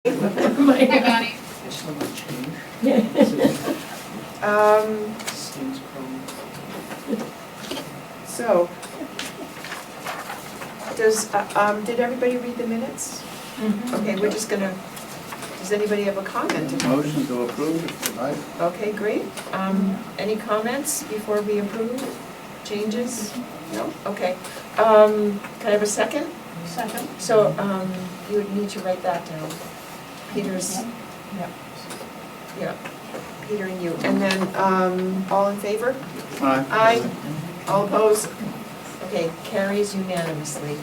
Hi, Bonnie. I just want to change. Seems chrome. So, did everybody read the minutes? Okay, we're just gonna, does anybody have a comment? Motion to approve if you like. Okay, great. Any comments before we approve? Changes? No? Okay. Can I have a second? Second. So, you would need to write that down. Peter's, yeah, Peter and you. And then, all in favor? Aye. Aye. All opposed? Okay, carries unanimously.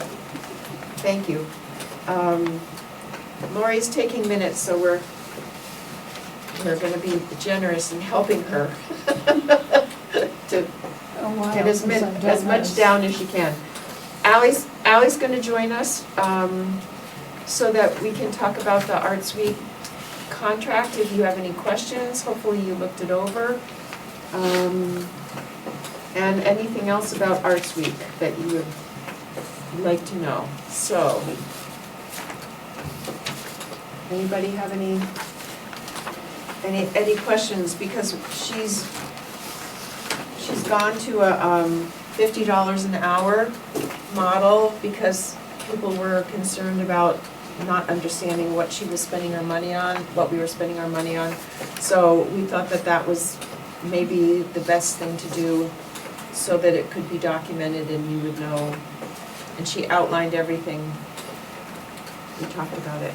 Thank you. Lori's taking minutes, so we're gonna be generous in helping her to get as much down as she can. Ally's gonna join us, so that we can talk about the Arts Week contract. If you have any questions, hopefully you looked it over. And anything else about Arts Week that you would like to know. So, anybody have any questions? Because she's gone to a $50 an hour model because people were concerned about not understanding what she was spending her money on, what we were spending our money on. So we thought that that was maybe the best thing to do so that it could be documented and you would know. And she outlined everything. We talked about it.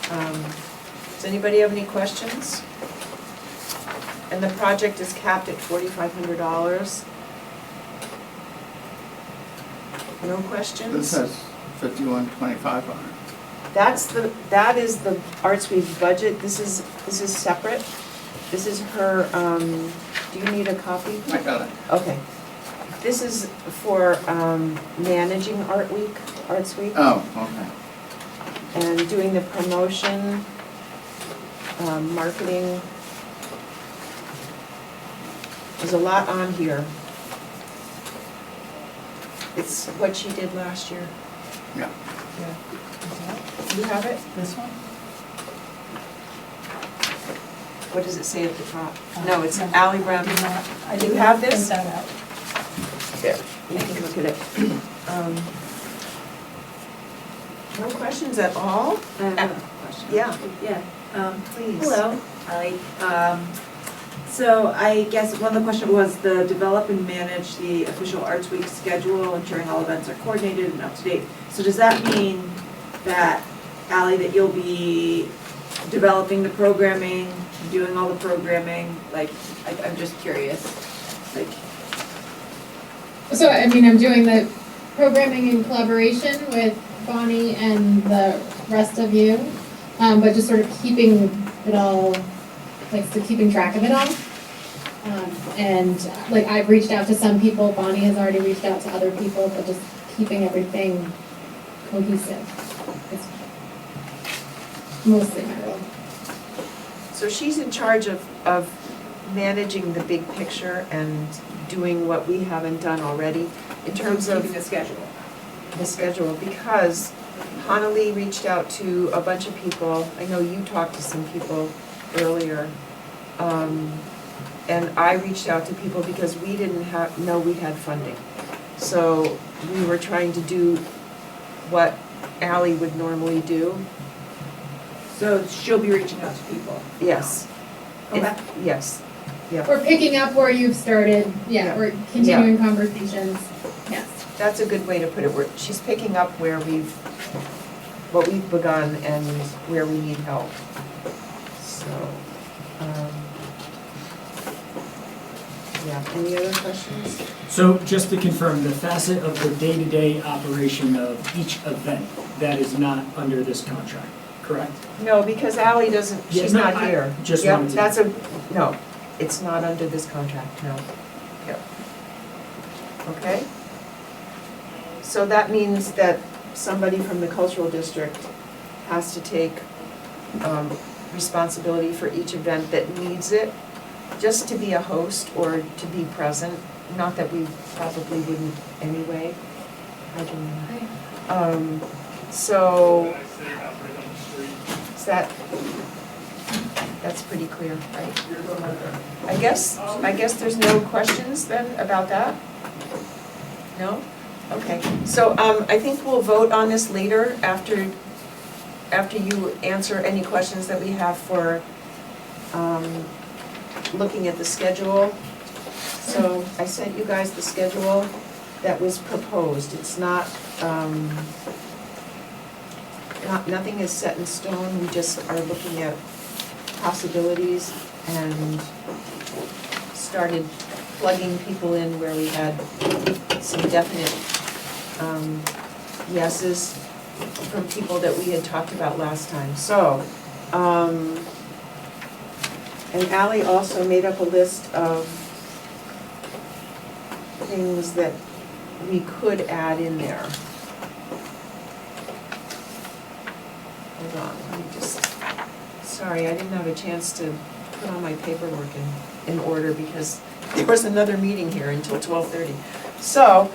Does anybody have any questions? And the project is capped at $4,500. No questions? This has 5125 on it. That is the Arts Week budget. This is separate. This is her, do you need a copy? I got it. Okay. This is for managing Arts Week, Oh, okay. and doing the promotion, marketing. There's a lot on here. It's what she did last year. Yeah. You have it? This one? What does it say at the top? No, it's Ally Brown. I Do you did have not this? print that out. There, you can look at it. No questions at all? I have a question. Yeah, Yeah, please. hello, Ally. So I guess one of the questions was the develop and manage the official Arts Week schedule, ensuring all events are coordinated and up to date. So does that mean that, Ally, that you'll be developing the programming, doing all the programming? Like, I'm just curious, like. So, I mean, I'm doing the programming in collaboration with Bonnie and the rest of you, but just sort of keeping it all, like, so keeping track of it all. And, like, I've reached out to some people, Bonnie has already reached out to other people, but just keeping everything cohesive is mostly my role. So she's in charge of managing the big picture and doing what we haven't done already in terms of Keeping the schedule. the schedule, because Hanali reached out to a bunch of people. I know you talked to some people earlier. And I reached out to people because we didn't know we had funding. So we were trying to do what Ally would normally do. So she'll be reaching out to people? Yes. Okay. Yes, Or picking up where you've started, yeah, or continuing conversations, yes. that's a good way to put it. She's picking up what we've begun and where we need help. So, yeah, any other questions? So just to confirm, the facet of the day-to-day operation of each event, that is not under this contract, correct? No, because Ally doesn't, Yeah, she's no, not I here. just Yep, wanted to- that's no, it's not under this contract, no. Yep. Okay? So that means that somebody from the cultural district has to take responsibility for each event that needs it, just to be a host or to be present. Not that we probably wouldn't anyway. I don't know. So that's pretty clear, right? I guess there's no questions then about that? No? Okay, so I think we'll vote on this later after you answer any questions that we have for looking at the schedule. So I sent you guys the schedule that was proposed. It's not, nothing is set in stone, we just are looking at possibilities and started plugging people in where we had some definite yeses from people that we had talked about last time. So, and Ally also made up a list of things that we could add in there. Hold on, let me just, sorry, I didn't have a chance to put all my paperwork in order because there was another meeting here until 12:30. So,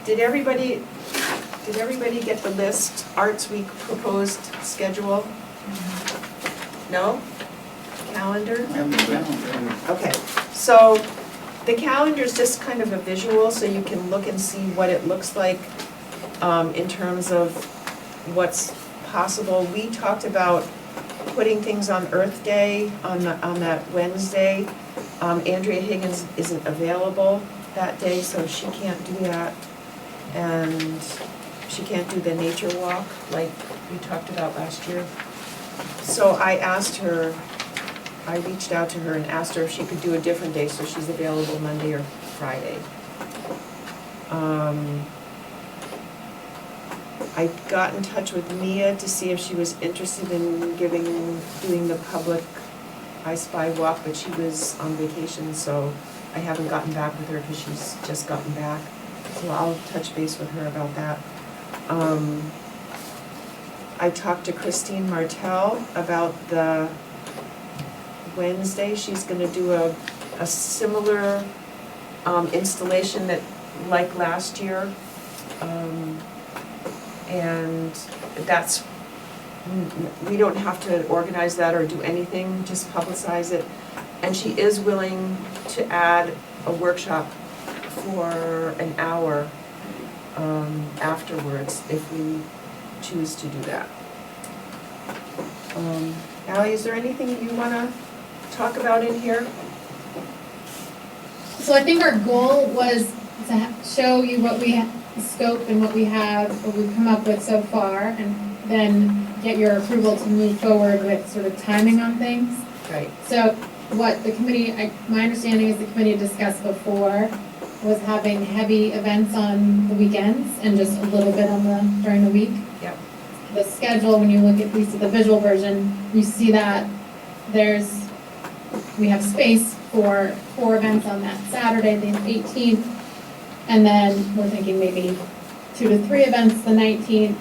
did everybody get the list, Arts Week proposed schedule? No? Calendar? I have the calendar. Okay, so the calendar is just kind of a visual, so you can look and see what it looks like in terms of what's possible. We talked about putting things on Earth Day on that Wednesday. Andrea Higgins isn't available that day, so she can't do that. And she can't do the nature walk like we talked about last year. So I reached out to her and asked her if she could do a different day, so she's available Monday or Friday. I got in touch with Mia to see if she was interested in doing the public I Spy walk, but she was on vacation, so I haven't gotten back with her because she's just gotten back. So I'll touch base with her about that. I talked to Christine Martell about the Wednesday. She's gonna do a similar installation that like last year. And that's, we don't have to organize that or do anything, just publicize it. And she is willing to add a workshop for an hour afterwards if we choose to do that. Ally, is there anything you wanna talk about in here? So I think our goal was to show you what we have, the scope and what we have, what we've come up with so far, and then get your approval to move forward with sort of timing on things. Right. So what the committee, my understanding is the committee discussed before was having heavy events on the weekends and just a little bit during the week. Yep. The schedule, when you look at least at the visual version, you see that we have space for 4 events on that Saturday, the 18th, and then we're thinking maybe 2 to 3 events the 19th,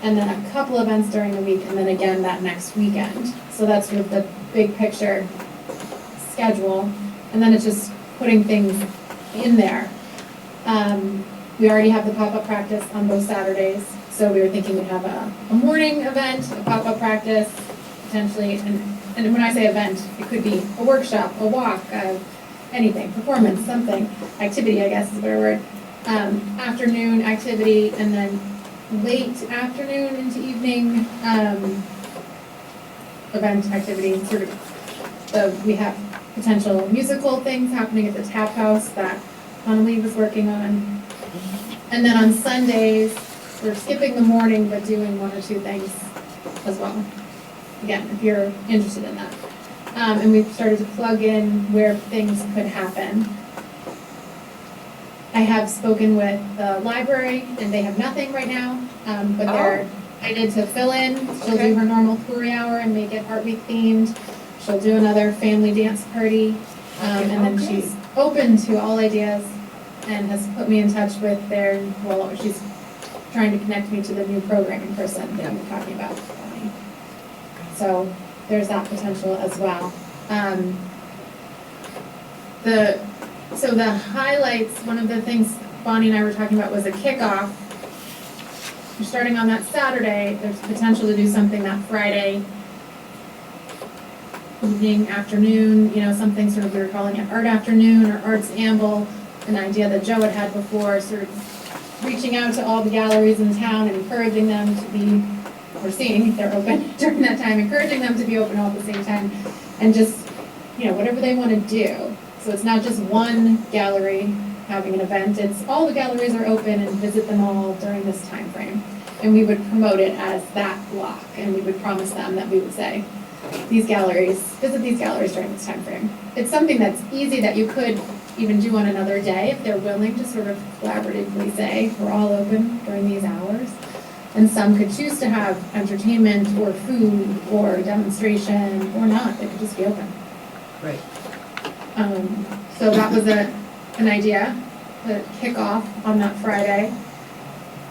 and then a couple events during the week, and then again that next weekend. So that's sort of the big picture schedule, and then it's just putting things in there. We already have the pop-up practice on both Saturdays, so we were thinking we'd have a morning event, a pop-up practice, potentially, and when I say event, it could be a workshop, a walk, anything, performance, something, activity, I guess is a better word. Afternoon activity, and then late afternoon into evening event activity, sort of. We have potential musical things happening at the Tap House that Annalee was working on. And then on Sundays, we're skipping the morning but doing 1 or 2 things as well. Again, if you're interested in that. And we've started to plug in where things could happen. I have spoken with the library and they have nothing right now, but they're excited to fill in. She'll Okay. do her normal Puri hour and make it Art Week themed. She'll do another family dance party, and then Okay. she's open to all ideas and has put me in touch with she's trying to connect me to the new programming person that we were talking about. So there's that potential as well. So the highlights, one of the things Bonnie and I were talking about was a kickoff. you're starting on that Saturday, there's potential to do something that Friday evening, afternoon, something sort of, we were calling it art afternoon or arts amble, an idea that Joe had had before, sort of reaching out to all the galleries in town and encouraging them to be, or seeing if they're open during that time, encouraging them to be open all at the same time, and just, whatever they want to do. So it's not just one gallery having an event, it's all the galleries are open and visit them all during this time frame. And we would promote it as that block, and we would promise them that we would say, visit these galleries during this time frame. It's something that's easy that you could even do on another day if they're willing to sort of collaboratively say, we're all open during these hours. And some could choose to have entertainment or food or demonstration or not, they could just be open. Right. So that was an idea to kick off on that Friday.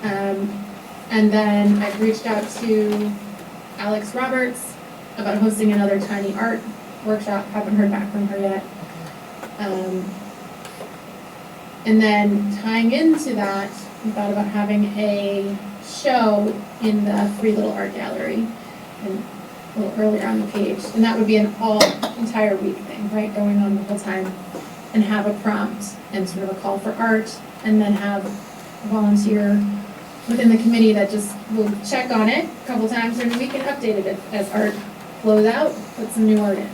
And then I've reached out to Alex Roberts about hosting another tiny art workshop, haven't heard back from her yet. And then tying into that, we thought about having a show in the Free Little Art Gallery and a little earlier on the page. And that would be an entire week thing, right, going on the whole time. And have a prompt and sort of a call for art, and then have a volunteer within the committee that just will check on it a couple times during the week and update it as art flows out, put some new art in.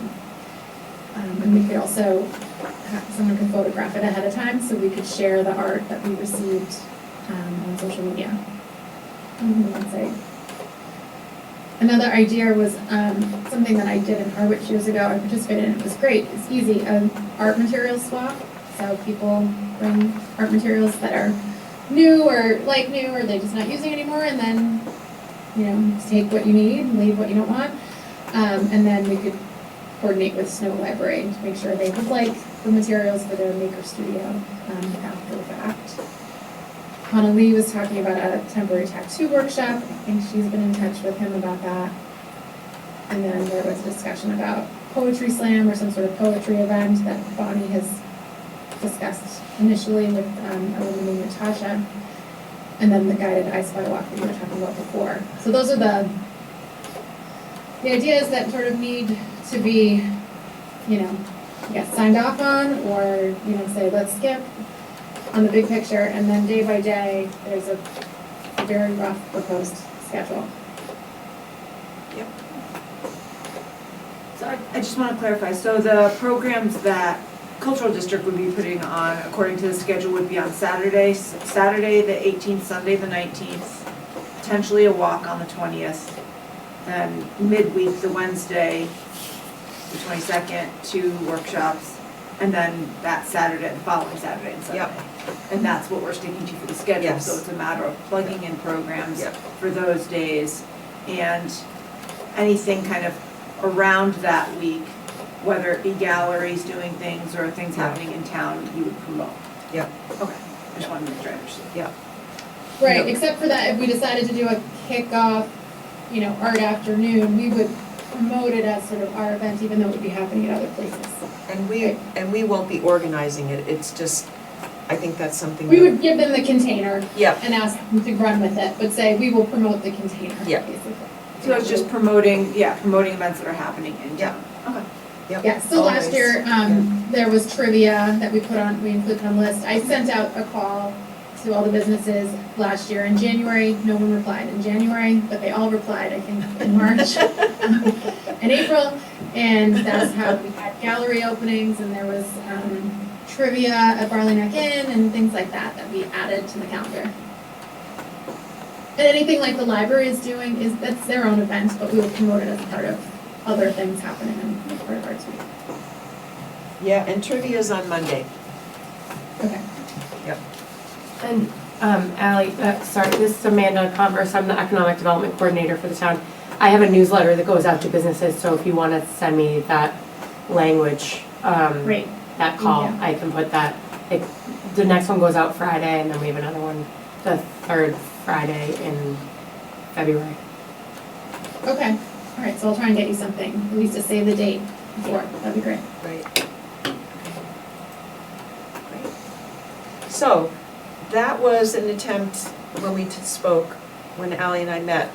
And we could also, someone could photograph it ahead of time so we could share the art that we received on social media. On the website. Another idea was something that I did in Harwich years ago. I participated in it. It was great. It's easy. An art materials swap. So people bring art materials that are new or like new or they're just not using anymore, and then just take what you need and leave what you don't want. And then we could coordinate with Snow Library to make sure they would like the materials for their maker studio after the fact. Hannah Lee was talking about a temporary tattoo workshop. I think she's been in touch with him about that. And then there was a discussion about poetry slam or some sort of poetry event that Bonnie has discussed initially with a woman named Natasha. And then the guided I Spy walk that you were talking about before. So those are the ideas that sort of need to be, signed off on, or, say, let's skip on the big picture, and then day by day, there's a very rough proposed schedule. Yep. So I just want to clarify, so the programs that Cultural District would be putting on, according to the schedule, would be on Saturday the 18th, Sunday the 19th, potentially a walk on the 20th, then midweek, the Wednesday, the 22nd, 2 workshops, and then that Saturday, the following Saturday and Sunday. Yep. And that's what we're sticking to for the schedule, Yes. so it's a matter of plugging in programs Yep. for those days, and anything kind of around that week, whether it be galleries doing things or things happening in town, you would promote. Yep. Okay, I just wanted to make sure I understood. Right, Yep. except for that, if we decided to do a kickoff, art afternoon, we would promote it as sort of our event, even though it would be happening at other places. And we won't be organizing it, it's just, I think that's something. We would give them the container Yep, and ask them to run with it, but say, we will promote the container, Yeah. basically. So it's just promoting events that are happening in Yeah. town. Okay. yep. Yeah, so last Always. year, there was trivia that we included on the list. I sent out a call to all the businesses last year. In January, no one replied in January, but they all replied, I think, in March and April. And that's how we had gallery openings, and there was trivia at Barley Neck Inn and things like that that we added to the calendar. And anything like the library is doing, that's their own event, but we will promote it as part of other things happening in part of Arts Week. Yeah, and trivia's on Monday. Okay. And Ally, sorry, this is Amanda Converse, I'm the Economic Development Coordinator for the town. I have a newsletter that goes out to businesses, so if you want to send me that language, Great. that call, Thank I can put that. The next one goes out Friday, and then we have another one the third Friday in February. Okay, all right, so I'll try and get you something, at least to save the date before, that'd be great. Right. Great. So, that was an attempt, when we spoke, when Ally and I met,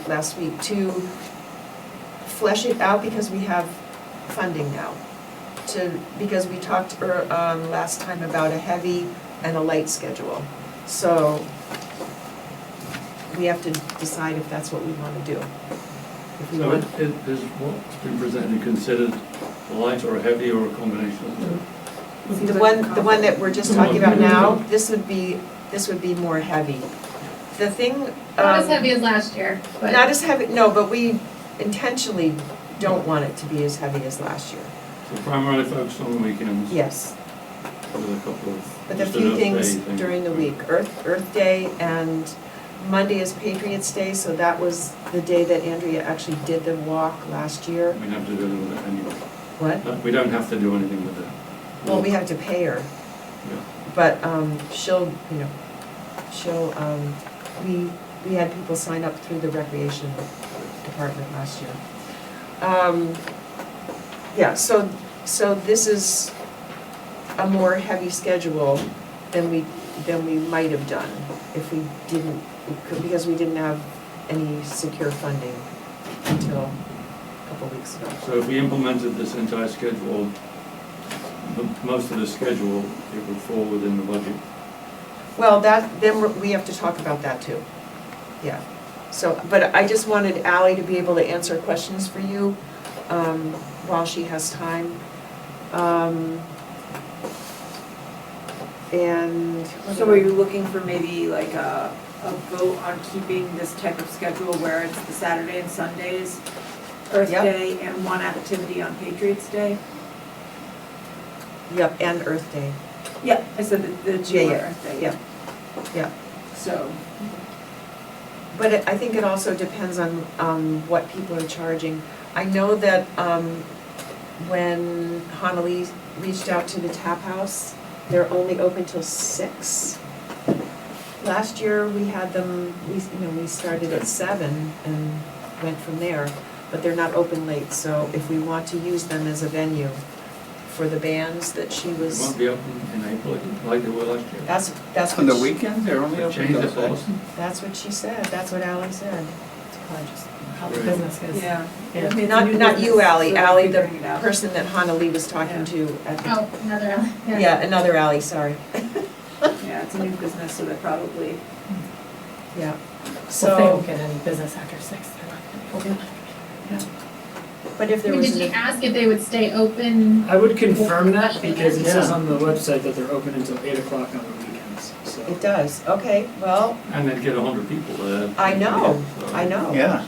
last week, to flesh it out because we have funding now. Because we talked, last time about a heavy and a light schedule. So we have to decide if that's what we wanna do. If we So want, is what's been presented considered a light or a heavy or a combination of the two? the one that we're just talking about now, this would be more heavy. The thing, Not as heavy as last year, but. not as heavy, no, but we intentionally don't want it to be as heavy as last year. So primarily focused on the weekends? Yes, With a couple of. but a just few enough things day things. during the week. Earth Day and Monday is Patriots' Day, so that was the day that Andrea actually did the walk last year. We have to do anything with it anyway. What? No, we don't have to do anything with it. Well, we have to pay her, Yeah. but she'll, we had people sign up through the recreation department last year. Yeah, so this is a more heavy schedule than we might have done if we didn't, because we didn't have any secure funding until a couple weeks ago. So if we implemented this entire schedule, most of the schedule, it would fall within the budget. Well, we have to talk about that too, yeah. So, but I just wanted Ally to be able to answer questions for you, while she has time. And. So are you looking for maybe like a vote on keeping this type of schedule where it's the Saturday and Sundays, Earth Yep. Day, and one activity on Patriots' Day? Yep, and Earth Day, Yeah, I said the two on Yeah, Earth Day, yeah, yeah. So, But I think it also depends on what people are charging. I know that when Honolulu reached out to the Tap House, they're only open till 6. Last year, we had them, we started at 7 and went from there, but they're not open late, so if we want to use them as a venue for the bands that she It was, won't be open in April like they were last year. that's On the what she, weekends, they're only They open changed till the 6. policy? that's what she said, that's what Ally said. Probably just how the Right. business is. yeah. Yeah. I mean, it's a Not new you, business, Ally, so they're Ally, the figuring it out. person that Honolulu was talking Yeah. to at the, Oh, another alley, yeah. yeah, another Ally, sorry, Yeah, it's a new business, so they're probably, yeah. So if they don't So, get any business after 6, they're not gonna be open. but if I there mean, was, did you ask if they would stay open? I would confirm that because it says Yeah. on the website that they're open until 8 o'clock on the weekends, so. it does, okay, well, And they'd get 100 people there. I know, So- I know. Yeah.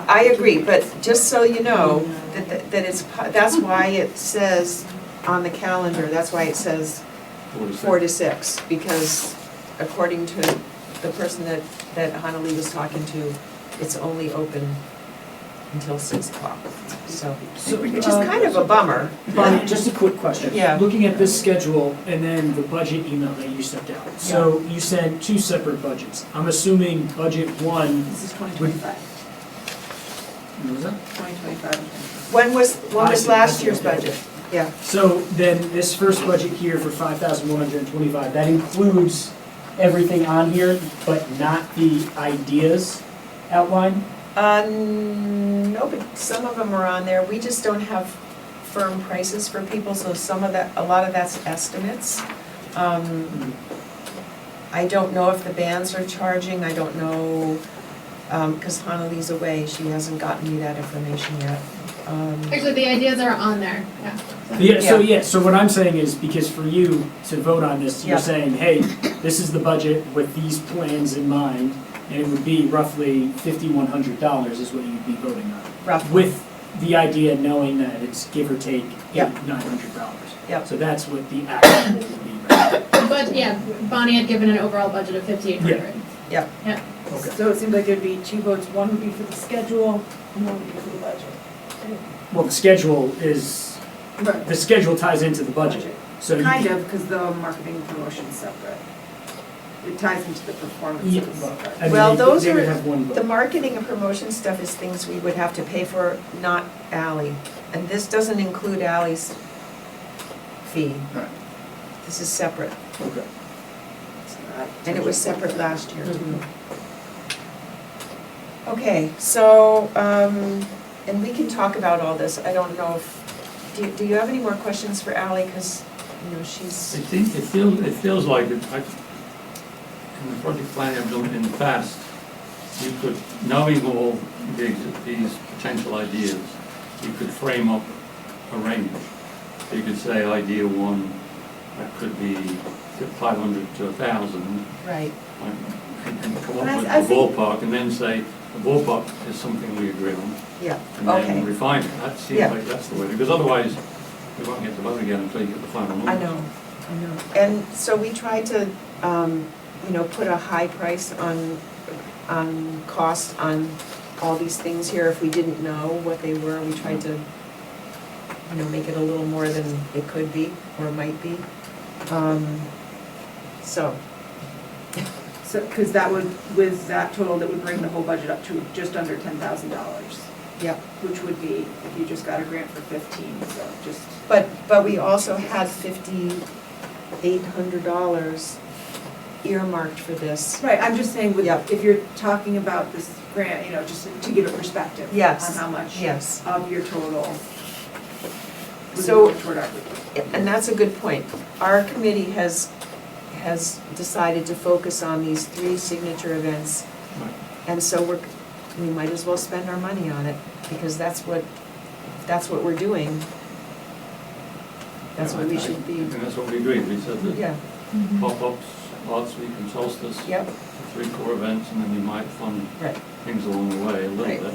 I agree, but just so you know, that it's, that's why it says on the calendar, that's why it says 4 to 6, because according to the person that Honolulu was talking to, it's only open until 6 o'clock, so, which is kind of a bummer. Bonnie, just a quick question. Yeah. Looking at this schedule and then the budget email that you sent out. So you sent 2 separate budgets. I'm assuming budget 1, this is 2025, what was that? 2025. When was I see, last I see, year's okay. budget? Yeah, So then this first budget here for 5,125, that includes everything on here, but not the ideas outlined? no, but some of them are on there, we just don't have firm prices for people, so a lot of that's estimates. I don't know if the bands are charging, I don't know, because Honolulu's away, she hasn't gotten me that information yet. Actually, the ideas are on there, yeah. So what I'm saying is, because for you to vote on this, you're Yeah. saying, hey, this is the budget with these plans in mind, and it would be roughly $5,100 is what you'd be voting on. Roughly. With the idea knowing that it's give or take Yeah. $900. Yeah. So that's what the actual would be, right? But, yeah, Bonnie had given an overall budget of 5,800. Yeah. Yeah. Okay. So it seems like there'd be 2 votes, one would be for the schedule, and one would be for the budget. Well, the schedule is, Right. the schedule ties into the budget, so you. Kind of, because the marketing and promotion's separate. It ties into the performance Yeah, of the well, separate. I mean, Well, they- those they would are- have one vote. The marketing and promotion stuff is things we would have to pay for, not Ally. And this doesn't include Ally's fee. Right. This is separate, Okay. and it was separate last year. Okay, so, and we can talk about all this, I don't know if, do you have any more questions for Ally, because, you know, she's, It feels like, in the project planning I've done in the past, you could, knowing all these potential ideas, you could frame up a range. You could say idea one, that could be 500 to 1,000, right, and come And up with I a think- ballpark, and then say, the ballpark is something we agree on, yeah, and okay. then refine it. That seems Yeah. like that's the way, because otherwise, we won't get the vote again until you get the final number. I know. And so we tried to, you know, put a high price on cost on all these things here. If we didn't know what they were, we tried to, you know, make it a little more than it could be or might be. So, So, because that would, with that total, that would bring the whole budget up to just under $10,000, yeah. which would be, if you just got a grant for 15, so just. But we also had $5,800 earmarked for this. Right, I'm just saying, with, Yeah. if you're talking about this grant, you know, just to give a perspective. Yes. On how much Yes. of your total would So- go toward our. And that's a good point. Our committee has decided to focus on these 3 signature events. Right. And so we might as well spend our money on it, because that's what we're doing. That's what we should be, And that's what we agreed, we said that yeah, pop-ups, Arts Week and Solstice, yep, 3 core events, and then you might fund right, things along the way a little Right. bit.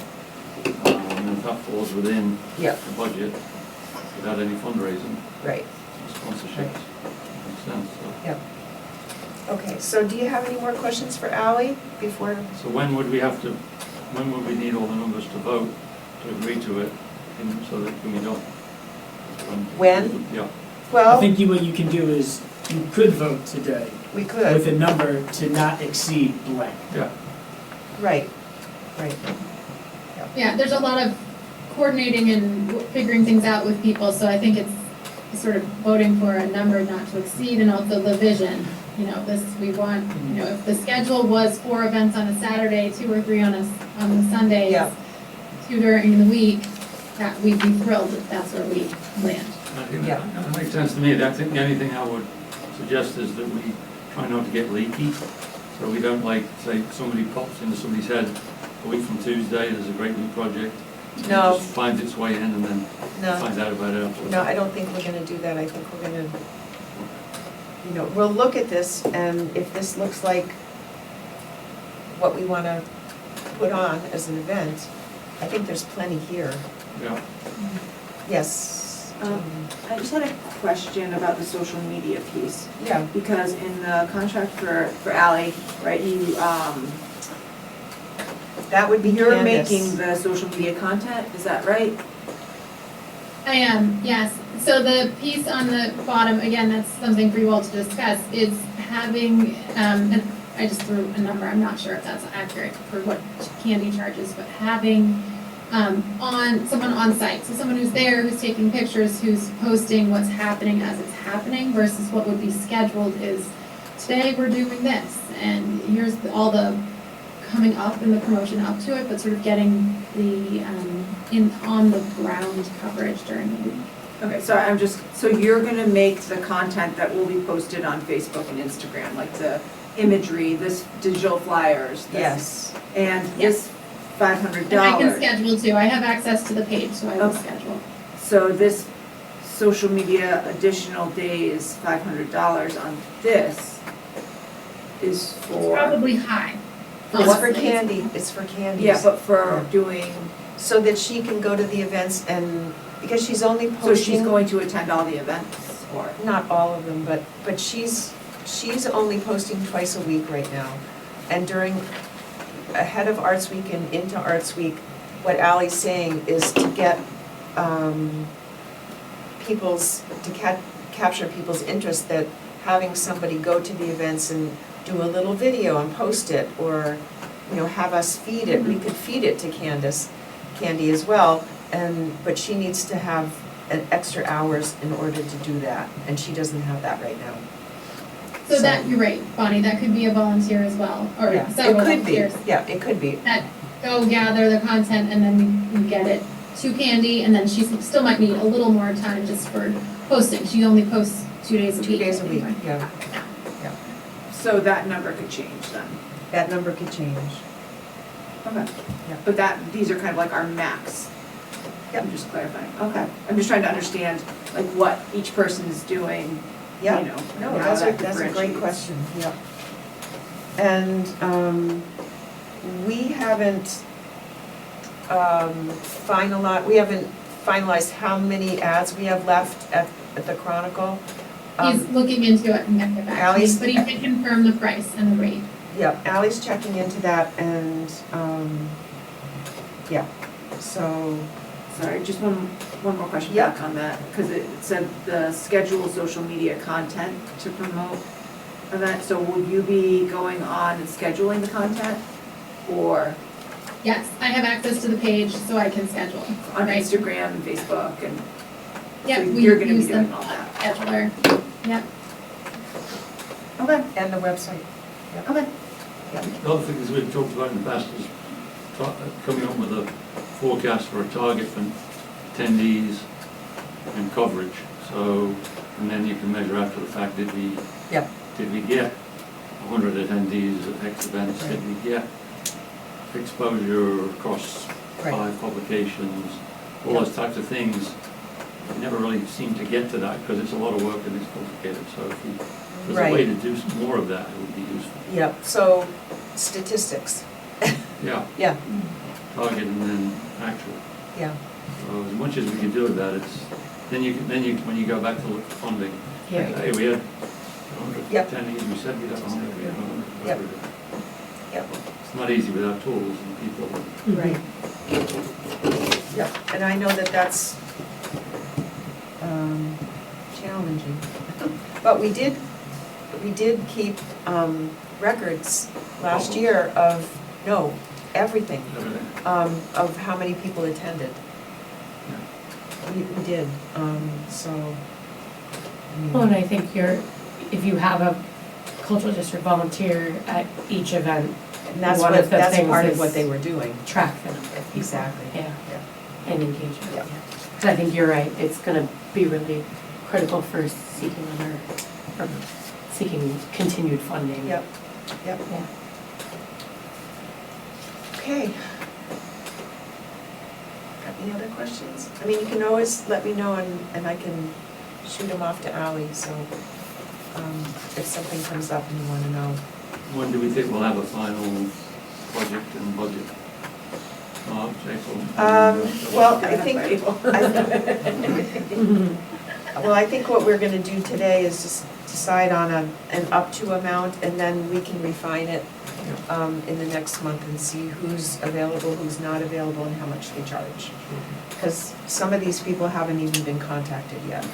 And if that falls within yep, the budget, without any fundraising, right, sponsorships, makes sense, so. yep. Okay, so do you have any more questions for Ally before? So when would we need all the numbers to vote, to agree to it, and so that we don't? When? Yeah, I Well, think what you can do is, you could vote today we with could, a number to not exceed blank. yeah. right. Yeah, there's a lot of coordinating and figuring things out with people, so I think it's sort of voting for a number not to exceed, and also the vision. You know, we want, you know, if the schedule was 4 events on a Saturday, 2 or 3 on the Sundays, Yeah. 2 during the week, that we'd be thrilled if that's where we land. I think Yeah. that makes sense to me. I think the only thing I would suggest is that we try not to get leaky, so we don't like, say, somebody pops into somebody's head a week from Tuesday, there's a great new project. and it No. just finds its way in and then No, finds out about it afterwards. no, I don't think we're gonna do that. I think we're gonna, you know, we'll look at this, and if this looks like what we wanna put on as an event, I think there's plenty here. Yeah, Yes. I just had a question about the social media piece, Yeah, because in the contract for Ally, right, that would be you're Candace. making the social media content, is that right? I am, yes. So the piece on the bottom, again, that's something for you all to discuss, is having, and I just threw a number, I'm not sure if that's accurate for what Candy charges, but having someone on site, so someone who's there, who's taking pictures, who's posting what's happening as it's happening versus what would be scheduled is, today we're doing this, and here's all the coming up and the promotion up to it, but sort of getting the on the ground coverage during the week. Okay, so you're gonna make the content that will be posted on Facebook and Instagram, like the imagery, this digital flyers, this. Yes, And this $500. And I can schedule too, I have access to the page, so I will Okay. schedule. So this social media additional days, $500 on this is It's for, probably high. it's for honestly. Candy, it's for Candy. yeah, but for doing, So that she can go to the events and, because she's only so she's posting, going to attend all the events, or? not all of them, but she's only posting twice a week right now. And ahead of Arts Week and into Arts Week, what Ally's saying is to get capture people's interest, that having somebody go to the events and do a little video and post it, or, you know, have us feed it. We could feed it to Candy as well, but she needs to have extra hours in order to do that, and she doesn't have that right now. So that, you're right, Bonnie, that could be a volunteer as well, or Yeah, several it could be, volunteers. yeah, it could be. That go gather the content and then we get it to Candy, and then she still might need a little more time just for posting. She only posts 2 days a week. 2 days a I think, week, right? yeah. So that number could change then? That number could change. Okay. Yeah. But these are kind of like our max? Yep. I'm just clarifying, okay. I'm just trying to understand, like, what each person is doing, you Yeah. know, No, and how that that's a great differentiates. question, yeah. And, we haven't, we haven't finalized how many ads we have left at the Chronicle. He's looking into it and getting back to me, Ally's- but he did confirm the price and the rate. Yeah, Ally's checking into that and, yeah, so, Sorry, just one more question Yeah. back on that, because it said the schedule social media content to promote events, so will you be going on and scheduling the content? Or Yes, I have access to the page so I can schedule. on Right. Instagram and Facebook and, Yeah, so we you're gonna be use them doing all that? scheduler. Yep. Okay, and the website. okay. The other thing is we've talked about in the past is coming up with a forecast for a target for attendees and coverage. So, and then you can measure after the fact, did we get 100 attendees at X events? Did we get exposure across Right. 5 publications? All those types of things. We never really seem to get to that because it's a lot of work and it's complicated. So if there's a way Right. to do more of that, it would be useful. Yep, so statistics, Yeah, yeah, target and then actual. yeah, So as much as we can do with that, it's, then you, when you go back to look for funding, Yeah. hey, we had 100 Yep. attendees, we said we'd have 100, we had 100. Yep. Yep. It's not easy without tools and people. right. Yep, and I know that that's challenging. But we did keep records last year of, everything, Everything. of how many people attended. We did, so. Well, and I think if you have a cultural district volunteer at each event, And that's one of the that's things part of is- what they were doing. track the number of people. Exactly. Yeah, Yeah. and engagement, Yeah. yeah. So I think you're right, it's gonna be really critical for seeking seeking continued funding. Yep, yep. Yeah. Okay. Got any other questions? I mean, you can always let me know and I can shoot them off to Ally, so if something comes up and you wanna know. When do we think we'll have a final project and budget? March, April? Well, I think, I think what we're gonna do today is just decide on an up to amount, and then we can refine it in the next month and see who's available, who's not available, and how much they charge. Because some of these people haven't even been contacted yet.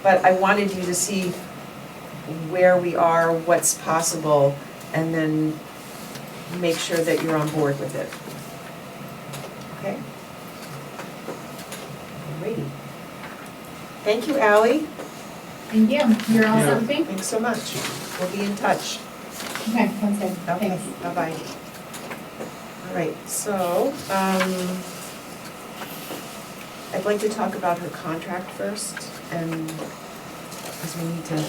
But I wanted you to see where we are, what's possible, and then make sure that you're on board with it. Okay? Alrighty. Thank you, Ally. Thank you. You're all Yeah. set with me? Thanks so much. We'll be in touch. Okay, sounds good. Okay, Thanks. bye-bye. All right, so, I'd like to talk about her contract first, and, because we need to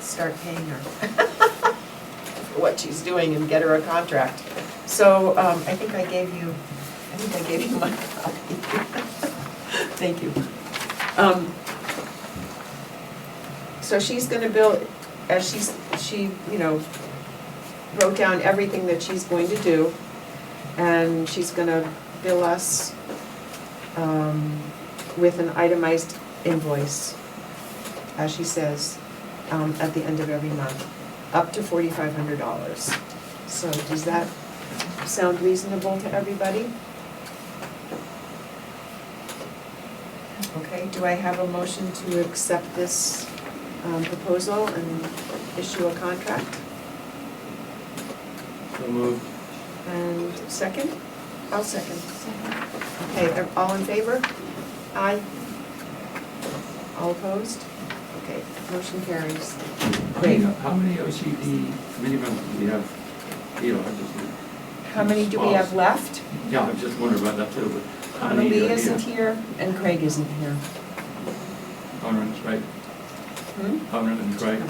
start paying her for what she's doing and get her a contract. So, I think I gave you my copy. Thank you. So she's gonna bill, as she wrote down everything that she's going to do, and she's gonna bill us with an itemized invoice, as she says, at the end of every month, up to $4,500. So does that sound reasonable to everybody? Okay, do I have a motion to accept this proposal and issue a contract? So moved. And second? I'll second. Okay, all in favor? Aye. All opposed? Okay, motion carries. Great. How many OCD committee members do we have here? I just How many do we have left? Yeah, I just wondered about that too, but how many Annalee are isn't here? here, and Craig isn't here. Honor and Craig. Honor and Craig.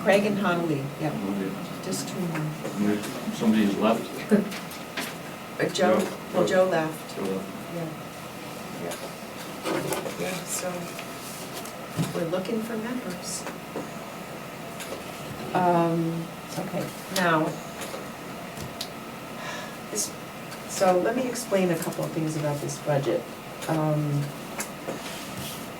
Craig and Annalee, yeah, Oh, yeah. just two more. And there's somebody who's left. Joe, Joe. well, Joe left, So, yeah. Yeah, so we're looking for members. Okay, now, so let me explain a couple of things about this budget.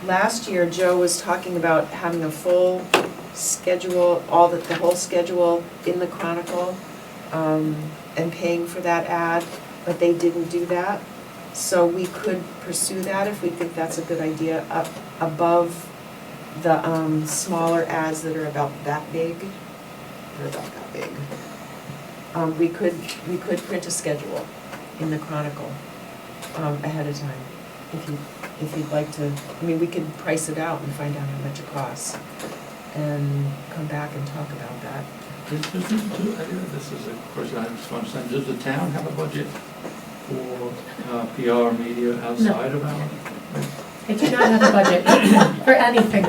Last year, Joe was talking about having a full schedule, the whole schedule in the Chronicle, and paying for that ad, but they didn't do that. So we could pursue that if we think that's a good idea, up above the smaller ads that are about that big. They're about that big. We could print a schedule in the Chronicle ahead of time, if you'd like to. I mean, we could price it out and find out how much it costs, and come back and talk about that. This is a question I just want to say. Does the town have a budget for PR media outside of our? I do not have a budget for anything.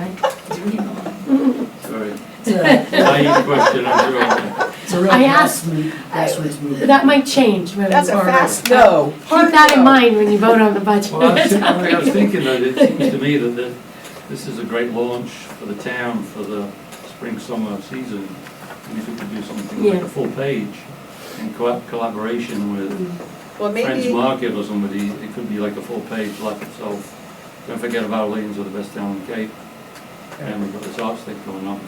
Sorry. Naive question, I'm sure. It's a real I asked- grassroots movement. That might change moving That's a forward. fast no. Keep that in mind when you vote on the budget. Well, I was thinking that it seems to me that this is a great launch for the town for the spring, summer season. And if we could do something like Yeah. a full page in collaboration with Well, Friends maybe, Market or somebody, it could be like a full page like itself. Don't forget about Orleans are the best town in the Cape. And we've got this art stick going up.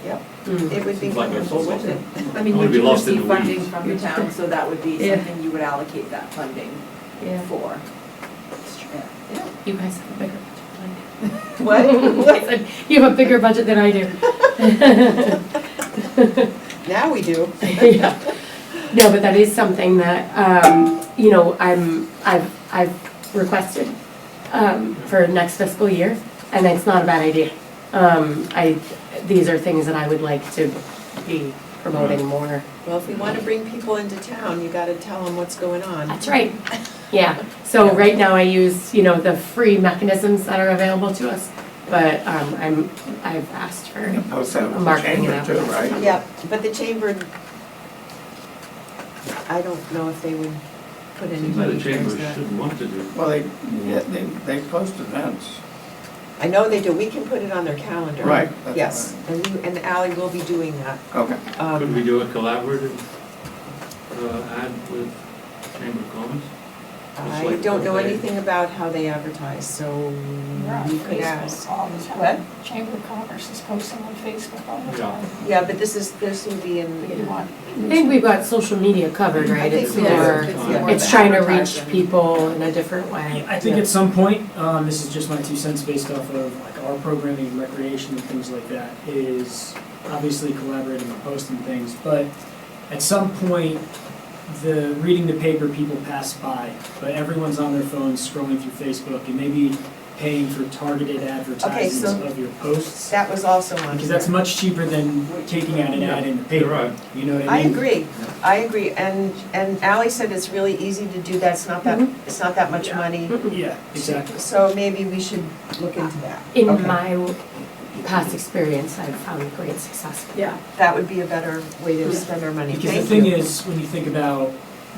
yep, Mm. it would be Seems like a- wonderful, wouldn't it? I mean, I would would be you lost in receive the funding weeds. from the town, so that would be Yeah. something you would allocate that funding Yeah. for? You guys have a bigger budget than I What? do. I said, you have a bigger budget than I do. Now we do. Yeah. No, but that is something that, you know, I've requested, for next fiscal year, and it's not a bad idea. These are things that I would like to be promoting more. Well, if we want to bring people into town, you got to tell them what's going on. That's right. Yeah, so right now I use, you know, the free mechanisms that are available to us, but, I've asked for, Also, the Marketing chamber it too, out. right? Yeah, but the chamber, I don't know if they would put any Seems like money the chamber towards that. should want to do. Well, they post events. I know they do, we can put it on their calendar. Right, that's Yes, and Ally will be doing that. Okay. Could we do a collaborative ad with Chamber of Commerce? I don't know anything about how they advertise, so We're on you could Facebook ask. all the time. What? Chamber of Commerce is posting on Facebook all the Yeah. time. Yeah, but this will be in, You want- I think we've got social media covered, right? I think It's so. more, Yeah. it's trying to reach people in a different way. I think at some point, this is just my 2 cents based off of like our programming and recreation and things like that, is obviously collaborating and posting things, but at some point, reading the paper people pass by, but everyone's on their phones scrolling through Facebook and maybe paying for targeted advertisements so- of your posts. that was also on Because that's here. much cheaper than taking out an ad in the paper. You're right. You know what I I mean? agree, and Ally said it's really easy to do that, it's not that much Yeah. money. Yeah, exactly. So maybe we should look into that. In Okay. my past experience, I've found great success. Yeah. That would be a better way to spend our money. Because the Thank thing you. is, when you think about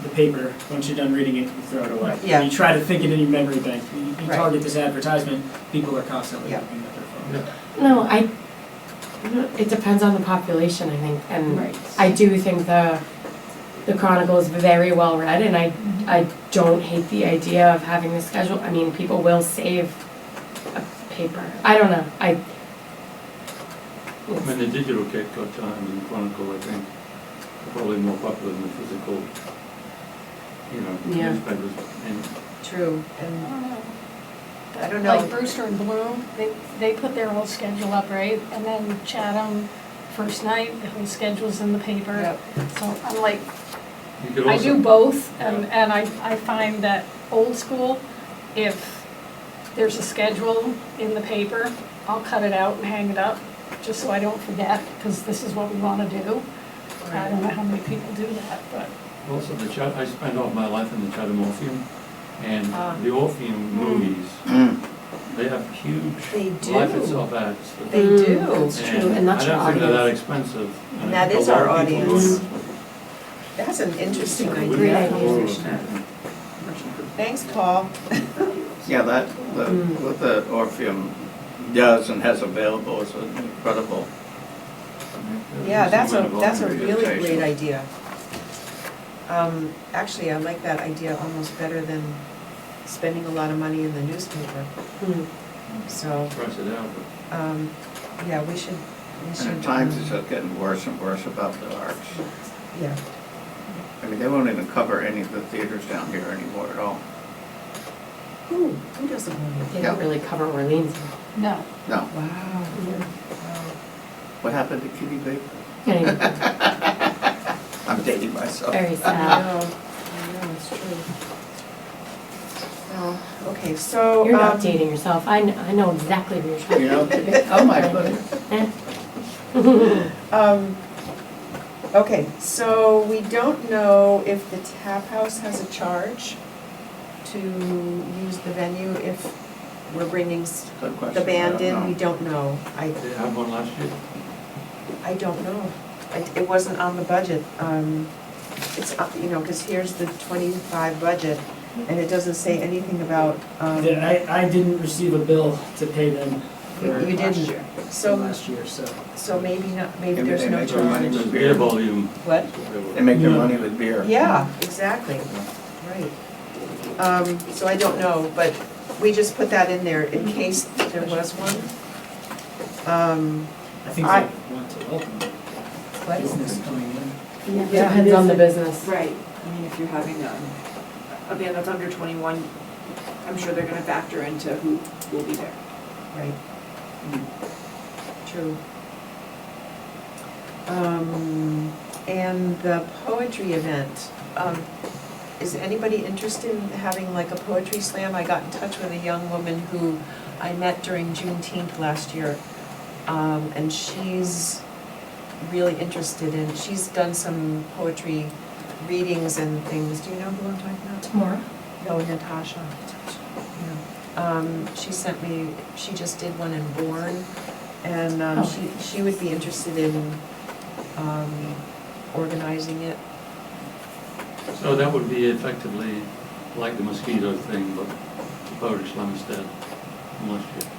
the paper, once you're done reading it, you throw it away. Yeah. You try to think it in your memory bank. You Right. target this advertisement, people are constantly Yeah. looking at their phone. Yeah. No, it depends on the population, I think, and Right. I do think the Chronicle is very well read, and I don't hate the idea of having the schedule. I mean, people will save a paper. I don't know, I mean, the digital Cape Cod Times and Chronicle, I think, are probably more popular than the physical, Yeah. newspapers. And True, I and don't know. I don't know. Like Brewster and Bloom, they put their whole schedule up, right? And then Chatham, first night, the whole schedule's in the paper. Yep. So I'm like, you could I also. do both, and I find that old school, if there's a schedule in the paper, I'll cut it out and hang it up, just so I don't forget, because this is what we want to do. I don't know how many people do that, but Also, I spent all my life in the Chatham Orpheum, and Ah. the Orpheum movies, Mm. they have huge They do. life itself ads. They Mm, do. That's true, and that's your I don't think they're that audience. expensive. And that I think is a lot our of people audience. do it. That's an interesting We Great idea. have idea. to- Thanks, Paul. Yeah, Mm. what the Orpheum does and has available is incredible. Yeah, that's a Representation. really great idea. Actually, I like that idea almost better than spending a lot of money in the newspaper. Mm. So, Price it out, but yeah, we should, And at times it's just getting worse and worse about the arts. Yeah, I mean, they won't even cover any of the theaters down here anymore at all. who doesn't want They don't really cover Orleans. no. No. to? Wow. What happened to Kitty Baker? Anyway, I'm dating myself. very I sad. know, it's true. No, okay, so, You're not dating yourself. I know exactly who you're talking You know? about. Oh, my goodness. Okay, so we don't know if the Tap House has a charge to use the venue if we're bringing Good question. the band in, we I don't know. they had one last year. I don't know. It wasn't on the budget. It's, because here's the 25 budget, and it doesn't say anything about, I didn't receive a bill to pay them for You last didn't. year. So- Last year, so. so maybe not, maybe Maybe there's they no make their money charge. with Beer beer. volume. What? They make their Yeah. money with beer. Yeah, exactly, right. So I don't know, but we just put that in there in case there was one. I think I- they want to welcome But business coming in. Yeah, Depends on the business. Right, I mean, if you're having a band that's under 21, I'm sure they're gonna factor into who will be there. Right. True. And the poetry event, is anybody interested in having like a poetry slam? I got in touch with a young woman who I met during Juneteenth last year. And she's really interested in, she's done some poetry readings and things. Do you know who I'm talking about? Tomorrow? No, Natasha. Yeah. She sent me, she just did one in Bourne, and she would be interested in organizing it. So that would be effectively like the mosquito thing, but the poetry slam instead, from last year.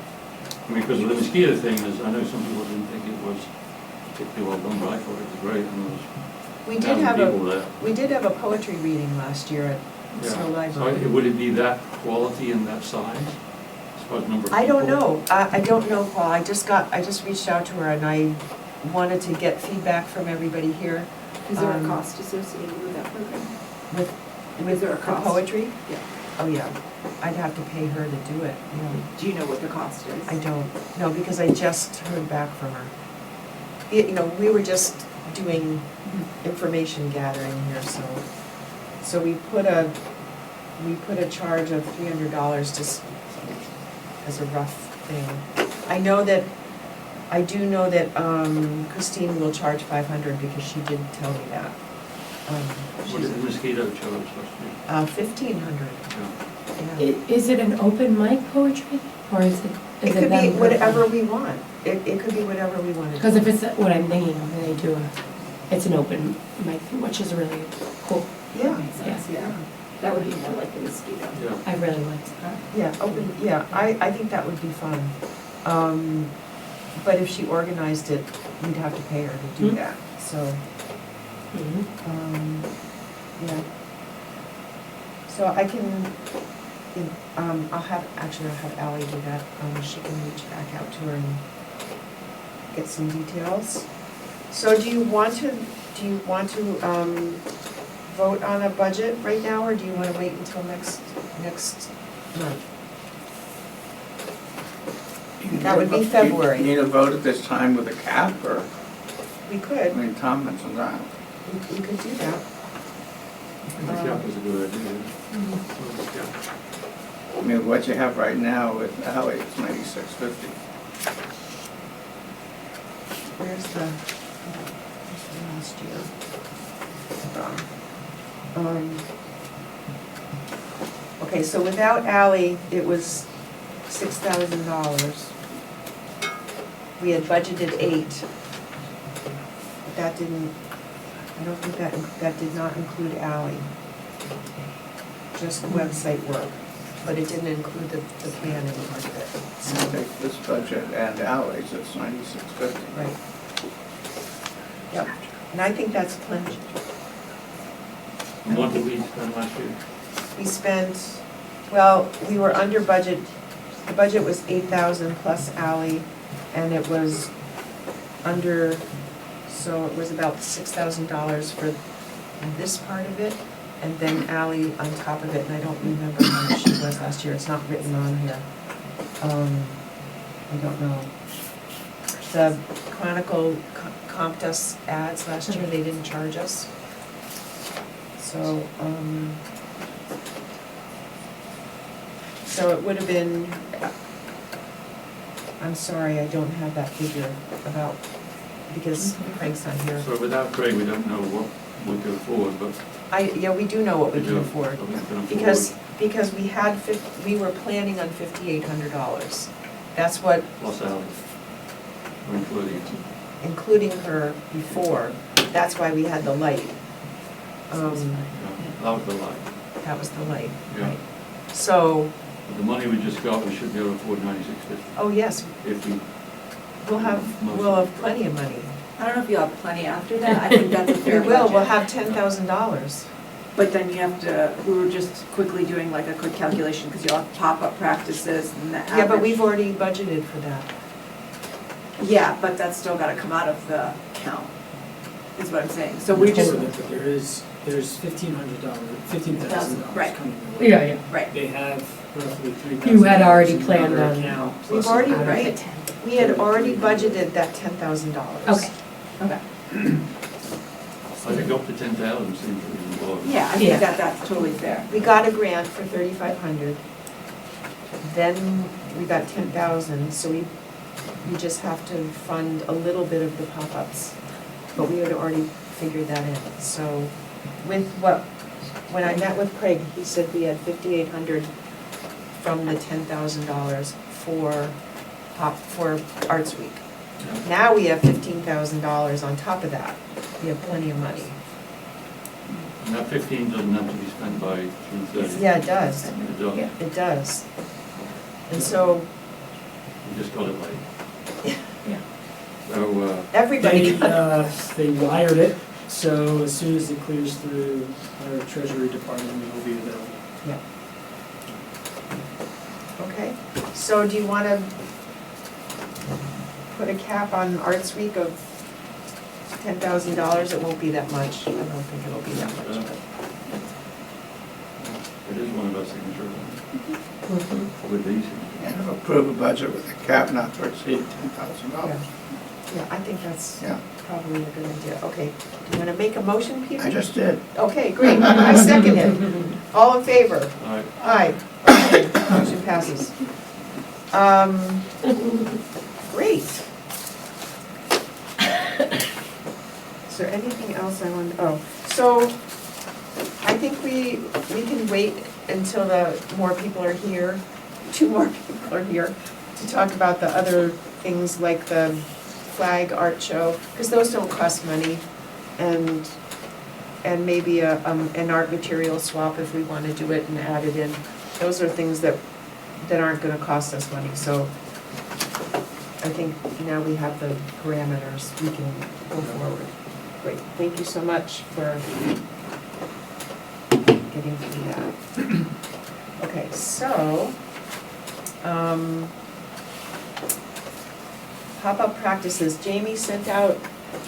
I mean, because the mosquito thing is, I know some people didn't think it was particularly well done, but I thought it was great, and there was We did 1,000 have people a, there. we did have a poetry reading last year at Yeah. Snow So Library. would it be that quality and that size, as far as number of I don't people? know, I don't know, Paul, I just reached out to her and I wanted to get feedback from everybody here Is there a Um, cost associated with that program? with Is there a the cost? poetry. Yeah. Oh, yeah, I'd have to pay her to do it, Do you know what the cost is? I don't, no, because I just heard back from her. We were just doing information gathering here, so we put a charge of $300 just as a rough thing. I do know that Christine will charge $500 because she did tell me that. What did the mosquito charge last year? $1,500, Yeah. yeah. Is it an open mic poetry, or is It it could be them whatever performing? we want. It could be whatever we want to do. Because if it's what I'm thinking of, they do it's an open mic, which is really cool. Yeah, Yeah, that would be more like a mosquito. Yeah. I really liked that. I think that would be fun. But if she organized it, we'd have to pay her to do Mhm. that, so, Mhm. yeah. So I can, I'll have Ally do that, she can reach back out to her and get some details. So do you want to vote on a budget right now, or do you wanna wait until next month? That would be February. You need a vote at this time with a cap, or, We I could, mean, Tom mentioned that. we could do that. I think the cap is a good idea. I mean, what you have right now with Ally is $96.50. Where's the last year. Okay, so without Ally, it was $6,000. We had budgeted 8. But that didn't, I don't think that did not include Ally. Just website work, but it didn't include the planning part of it. So take this budget and Ally's, it's 9650. Right. Yep, and I think that's plenty. And what did we spend last year? We spent, well, we were under budget, the budget was 8,000 plus Ally, and it was under, so it was about $6,000 for this part of it, and then Ally on top of it, and I don't remember how much it was last year, it's not written on here. I don't know. The Chronicle comped us ads last year, they didn't charge us. So, so it would have been, I'm sorry, I don't have that figure about, because Craig's not here. So without Craig, we don't know what we could afford, but Yeah, we do know what we we can do. afford, What we can afford. because we were planning on $5,800. That's what, Plus Ally, we're including. including her before, that's why we had the light. Yeah, that was the line. That was the light, Yeah. right? So, But the money we just got, we should be able to afford 9650 oh yes, if we. we'll have plenty of money. I don't know if you'll have plenty after that, I think that's a We fair will, we'll budget. have $10,000. But then you have to, we were just quickly doing like a quick calculation, because you'll have pop-up practices and the average. Yeah, but we've already budgeted for that. Yeah, but that's still gotta come out of the count, is what I'm saying, so we just, But there's $1,500, Right. coming. Yeah, yeah. right, They have roughly $3,000. You had already in planned their on- account, We've plus already, out of right? it. We had already budgeted that $10,000. Okay. okay. I think up to 10,000 seems reasonable. Yeah, I Yeah. think that's totally fair. We got a grant for $3,500. Then we got 10,000, so we just have to fund a little bit of the pop-ups. But we had already figured that in, so when I met with Craig, he said we had $5,800 from the $10,000 for Arts Week. Yeah. Now we have $15,000 on top of that. We have plenty of money. And that 15 doesn't have to be spent by June 30th. Yeah, it does. It does. Yeah. It does. And so We just got it late. Yeah. So, everybody They wired it, so as soon as it clears through our treasury department, it will be available. Okay, so do you want to put a cap on Arts Week of $10,000? It won't be that much. I don't think it'll be that much. but- it is one of our signature ones, Mhm. with these. And approve a budget with a cap not to exceed $10,000. Yeah, I think that's Yeah, probably a good idea. Okay, do you want to make a motion, Peter? I just did. Okay, great. I second it. All in favor? All right, Aye. Okay, motion passes. Great. Is there anything else I want, so I think we can wait until more people are here, 2 more people are here, to talk about the other things like the flag art show, because those don't cost money, and maybe an art material swap if we want to do it and add it in. Those are things that aren't gonna cost us money, so I think now we have the parameters, we can go forward. Great, thank you so much for getting through that. Okay, so, pop-up practices, Jamie sent out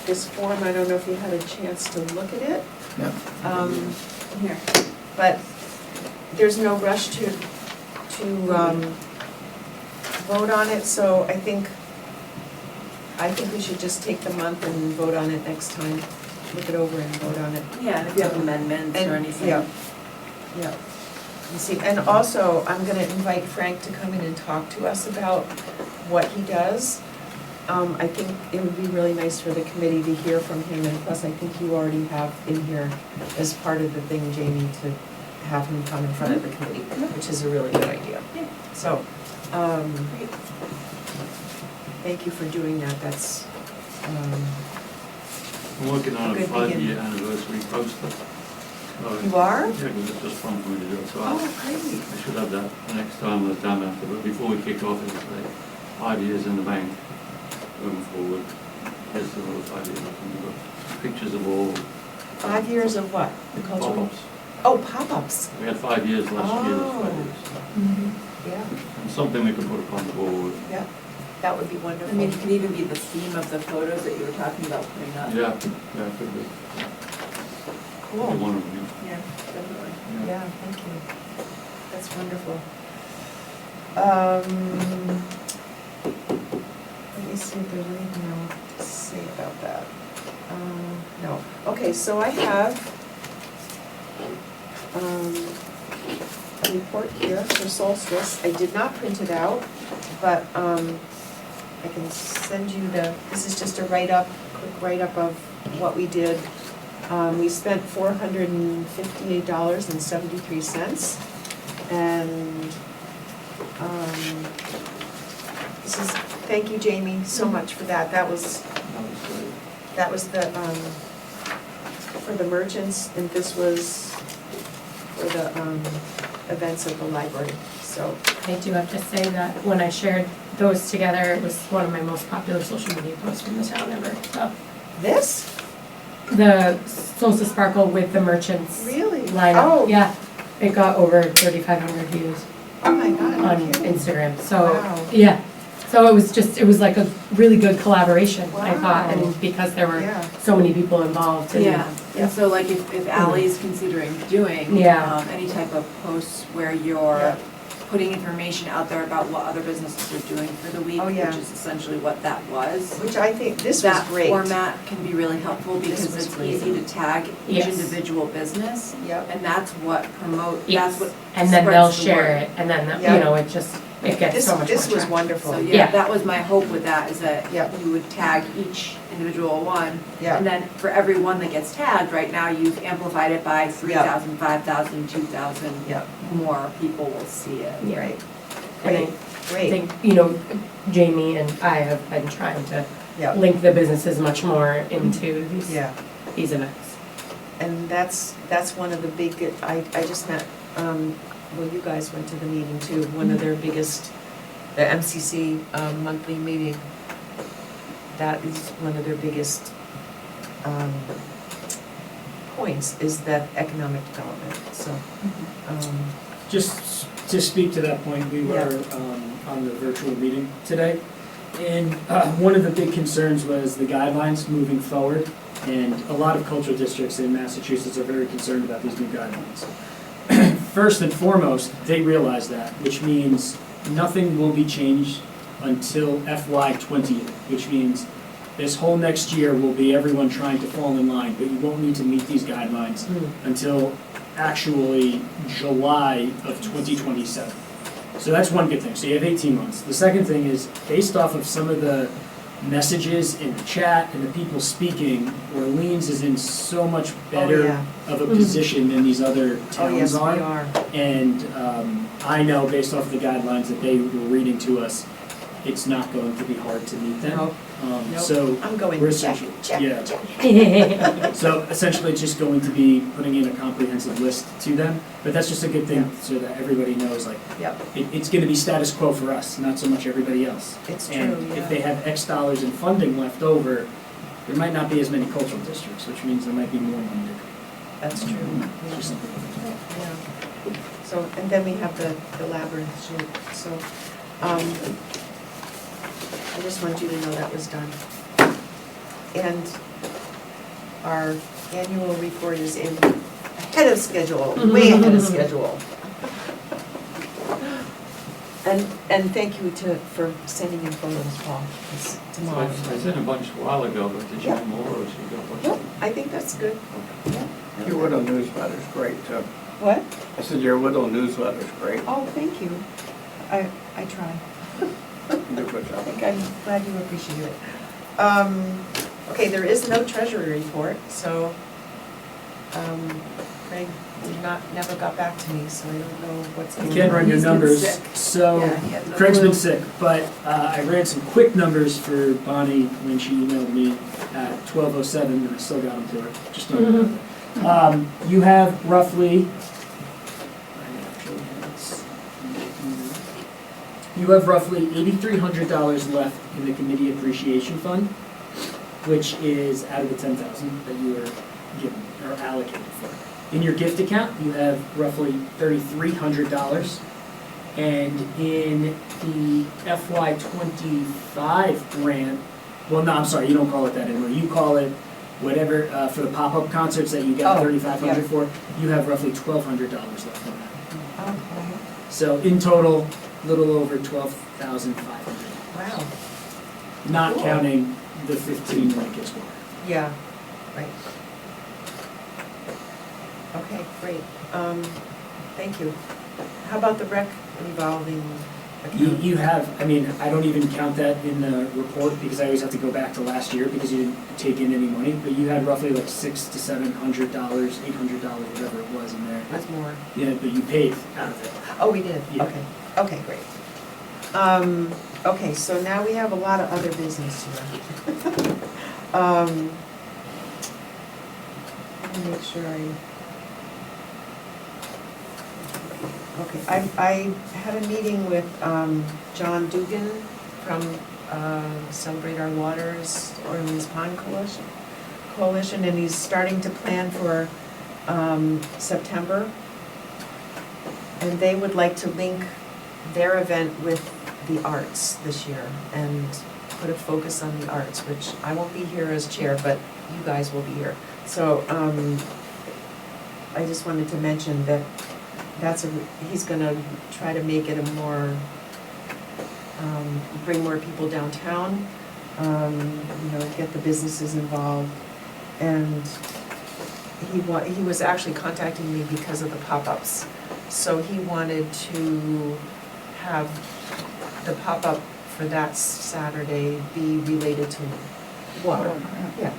this form, I don't know if you had a chance to look at it. Yeah. Here. But there's no rush to vote on it, so I think we should just take the month and vote on it next time. Look it over and vote on it. Yeah, and if you have amendments or And- anything. Yeah. And see, and also, I'm gonna invite Frank to come in and talk to us about what he does. I think it would be really nice for the committee to hear from him, and plus I think you already have in here as part of the thing, Jamie, to have him come in front of the committee, which is a really good idea. Yeah. So, thank you for doing that, that's, I'm working on a Good 5-year anniversary poster. you are? Yeah, because it's just fun for me to do it, so Oh, I great. should have that the next time we're done after, but before we kick off, it's like 5 years in the bank, moving forward. Here's the little 5 years, we've got pictures of all 5 years of what? The cultural? pop-ups. Oh, pop-ups. We had 5 years last year, Oh. 5 years. Yeah, And something we could put up on the board. yeah, that would be I wonderful. mean, it could even be the theme of the photos that you were talking about putting up. Yeah, yeah, it could be. Cool. One of them, Yeah, definitely. yeah. Yeah, thank you. That's wonderful. Let me see if there's anything I want to say about that. No. Okay, so I have a report here for Solstice. I did not print it out, but I can send you this is just a write-up, quick write-up of what we did. We spent $458.73, and this is, thank you, Jamie, so much for that. That was That was great. for the merchants, and this was for the events at the library, so. I do have to say that when I shared those together, it was one of my most popular social media posts from the town ever, so. This? The Solstice Sparkle with the merchants Really? lineup, Oh. yeah. It got over 3,500 views Oh my God. on I'm kidding. Instagram, so, Wow. yeah. So it was like a really good collaboration, I thought, Wow. and because there were Yeah. so many people involved. And Yeah, and so like if Ally's considering doing Yeah. any type of posts where Yeah. you're putting information out there about what other businesses are doing for the week, Oh, yeah. which is essentially what that was. Which I think, this was great. That format can be really helpful because was it's great. easy to tag each Yes. individual business, Yep. and that's what Yes. that's what And then they'll spreads the share word. it, and then, Yeah. it gets so much more This was traction. wonderful. So Yeah. yeah, that was my hope with that, is that Yep. you would tag each individual one. Yeah. And then for every one that gets tagged, right now you've amplified it by 3,000, 5,000, 2,000. Yep. More people will see it. Yeah. Right. And I Great. think, Jamie and I have been trying to Yeah. link the businesses much more into Yeah. these events. And that's one of the big, I just met, well, you guys went to the meeting too, one of their biggest, the MCC monthly meeting. That is one of their biggest points, is that economic development, so. Just to speak to that point, we were on the virtual meeting today, and one of the big concerns was the guidelines moving forward, and a lot of cultural districts in Massachusetts are very concerned about these new guidelines. First and foremost, they realize that, which means nothing will be changed until FY '20, which means this whole next year will be everyone trying to fall in line, but you won't need to meet these guidelines until actually July of 2027. So that's one good thing. So you have 18 months. The second thing is, based off of some of the messages in the chat and the people speaking, Orleans is in so much better yeah. of a position than these other Oh, yes, towns we are. are. And I know, based off of the guidelines that they were reading to us, it's not going to be hard to meet them. Nope. Nope. So I'm going, we're check, essentially, check, yeah. check. So essentially, it's just going to be putting in a comprehensive list to them, but that's just a good thing, Yeah. so that everybody knows, like, Yep, it's gonna be status quo for us, not so much everybody else. it's true, And yeah. if they have X dollars in funding left over, there might not be as many cultural districts, which means there might be more money to go. That's true. It's just something to think about. Yeah. So, and then we have the labyrinth sheet, so, I just want you to know that was done. And our annual report is in ahead of schedule, way ahead of schedule. And thank you for sending in photos, Paul, it's So tomorrow. I sent a bunch a while ago, but did you Yeah. have more, or should you got Nope, one? I think that's good. Yeah. Your Widow newsletter's great too. What? I said your Widow newsletter's great. Oh, thank you. I try. Do a good job. I think I'm glad you appreciate it. Okay, there is no treasury report, so, Craig never got back to me, so I don't know what's I going on. can run your He's been numbers. sick. So Yeah, he had no Craig's been clue. sick, but I ran some quick numbers for Bonnie when she emailed me at 12:07, and I still got them to her. Just don't. You have roughly. You have roughly $8,300 left in the committee appreciation fund, which is out of the 10,000 that you were given or allocated for. In your gift account, you have roughly $3,300. And in the FY25 grant, well, no, I'm sorry, you don't call it that anymore. You call it whatever, for the pop-up concerts that you got Oh, $3,500 for, you have roughly $1,200 left on that. Okay, So in total, little over 12,500, wow, not Cool. counting the 15 when it gets water. yeah, right. Okay, great, thank you. How about the rec revolving account? You have, I mean, I don't even count that in the report because I always have to go back to last year because you didn't take in any money, but you had roughly like $600 to $700, $800, whatever it was in there. That's more. Yeah, but you paid out of it. Oh, we did, Yeah. okay, great. Okay, so now we have a lot of other business here. Let me make sure okay, I had a meeting with, John Dugan from, Celebrate Our Waters, Orleans Pond Coalition, and he's starting to plan for, September. And they would like to link their event with the arts this year and put a focus on the arts, which I won't be here as chair, but you guys will be here. So, I just wanted to mention that he's gonna try to make it a more, bring more people downtown, get the businesses involved. And he was actually contacting me because of the pop-ups. So he wanted to have the pop-up for that Saturday be related to water. Yeah,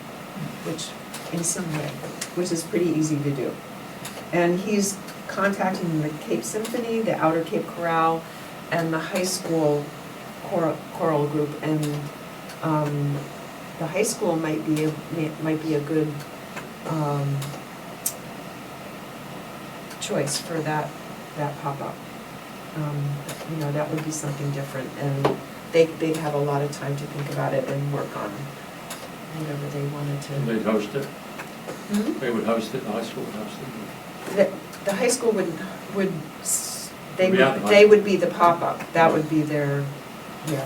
which, in some way, which is pretty easy to do. And he's contacting the Cape Symphony, the Outer Cape Chorale, and the high school choral group. And the high school might be a good choice for that pop-up. That would be something different, and they'd have a lot of time to think about it and work on whatever they wanted to. They'd host it, Hmm? they would host it, the high school would host it. The high school would Be at the high they would be the pop-up, that would be their, yeah.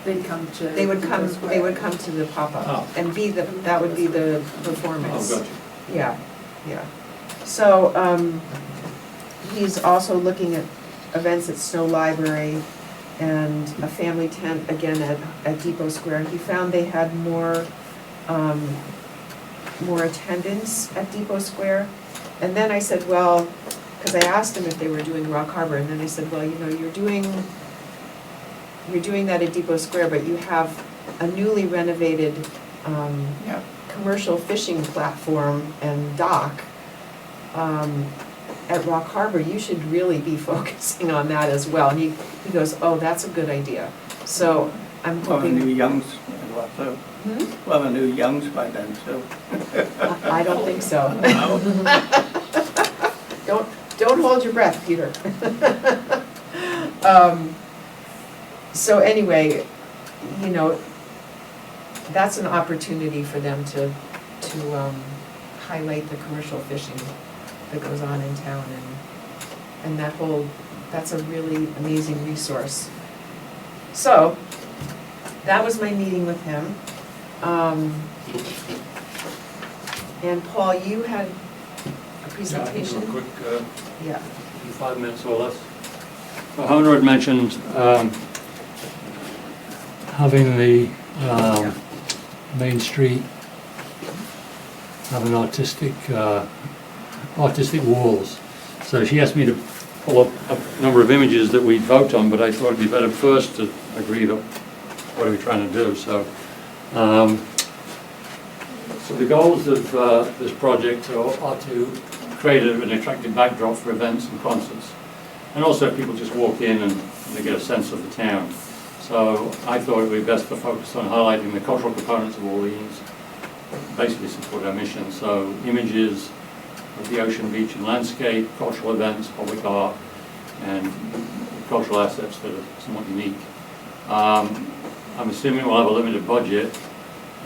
They'd come to. They would come to the pop-up Oh. and that would be the performance. Oh, gotcha. Yeah. So, he's also looking at events at Snow Library and a family tent again at Depot Square. He found they had more attendance at Depot Square. And then I said, well, because I asked him if they were doing Rock Harbor, and then I said, well, you're doing that at Depot Square, but you have a newly renovated Yeah. commercial fishing platform and dock at Rock Harbor. You should really be focusing on that as well. And he goes, oh, that's a good idea. So I'm Well, the new hoping, youngs, as well, too. Well, the new youngs by then, too. I don't think so. Don't hold your breath, Peter. So anyway, that's an opportunity for them to highlight the commercial fishing that goes on in town, and that's a really amazing resource. So, that was my meeting with him. And Paul, you had a presentation? Yeah, quick, Yeah. 5 minutes or less. Well, Hunter had mentioned having the Main Street have an artistic walls. So she asked me to pull up a number of images that we'd vote on, but I thought it'd be better first to agree to what are we trying to do, so. So the goals of this project are to create an attractive backdrop for events and concerts. And also people just walk in and they get a sense of the town. So I thought it would be best to focus on highlighting the cultural components of Orleans, basically support our mission. So images of the ocean, beach and landscape, cultural events, public art, and cultural assets that are somewhat unique. I'm assuming we'll have a limited budget.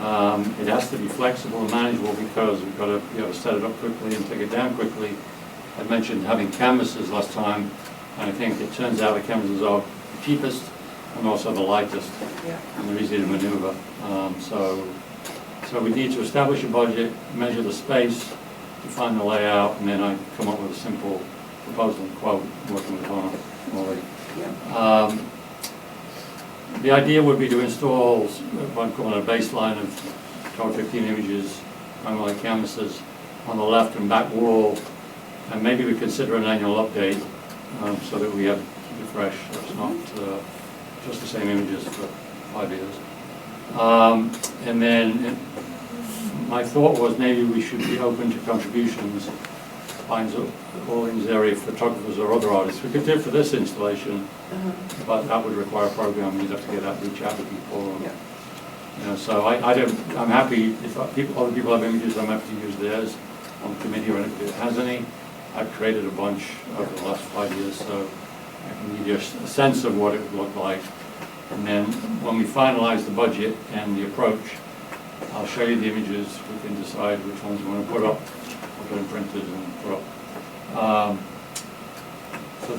It has to be flexible and manageable because we've got to be able to set it up quickly and take it down quickly. I mentioned having canvases last time, and I think it turns out the canvases are the cheapest and also the lightest, and they're easy to maneuver. So we need to establish a budget, measure the space, define the layout, and then I come up with a simple proposal and quote, working with Molly. The idea would be to install what I'm calling a baseline of 12 or 15 images, like canvases, on the left and back wall, and maybe we consider an annual update so that we have keep it fresh. So it's not just the same images for 5 years. And then my thought was maybe we should be open to contributions, finds Orleans area photographers or other artists. We could do it for this installation, but that would require a program. You'd have to get out, reach out to people. You know, so I'm happy if other people have images. I'm happy to use theirs on the committee or if it has any. I've created a bunch over the last 5 years, so I can give you a sense of what it would look like. And then when we finalize the budget and the approach, I'll show you the images. We can decide which ones we want to put up, or get them printed and put up. So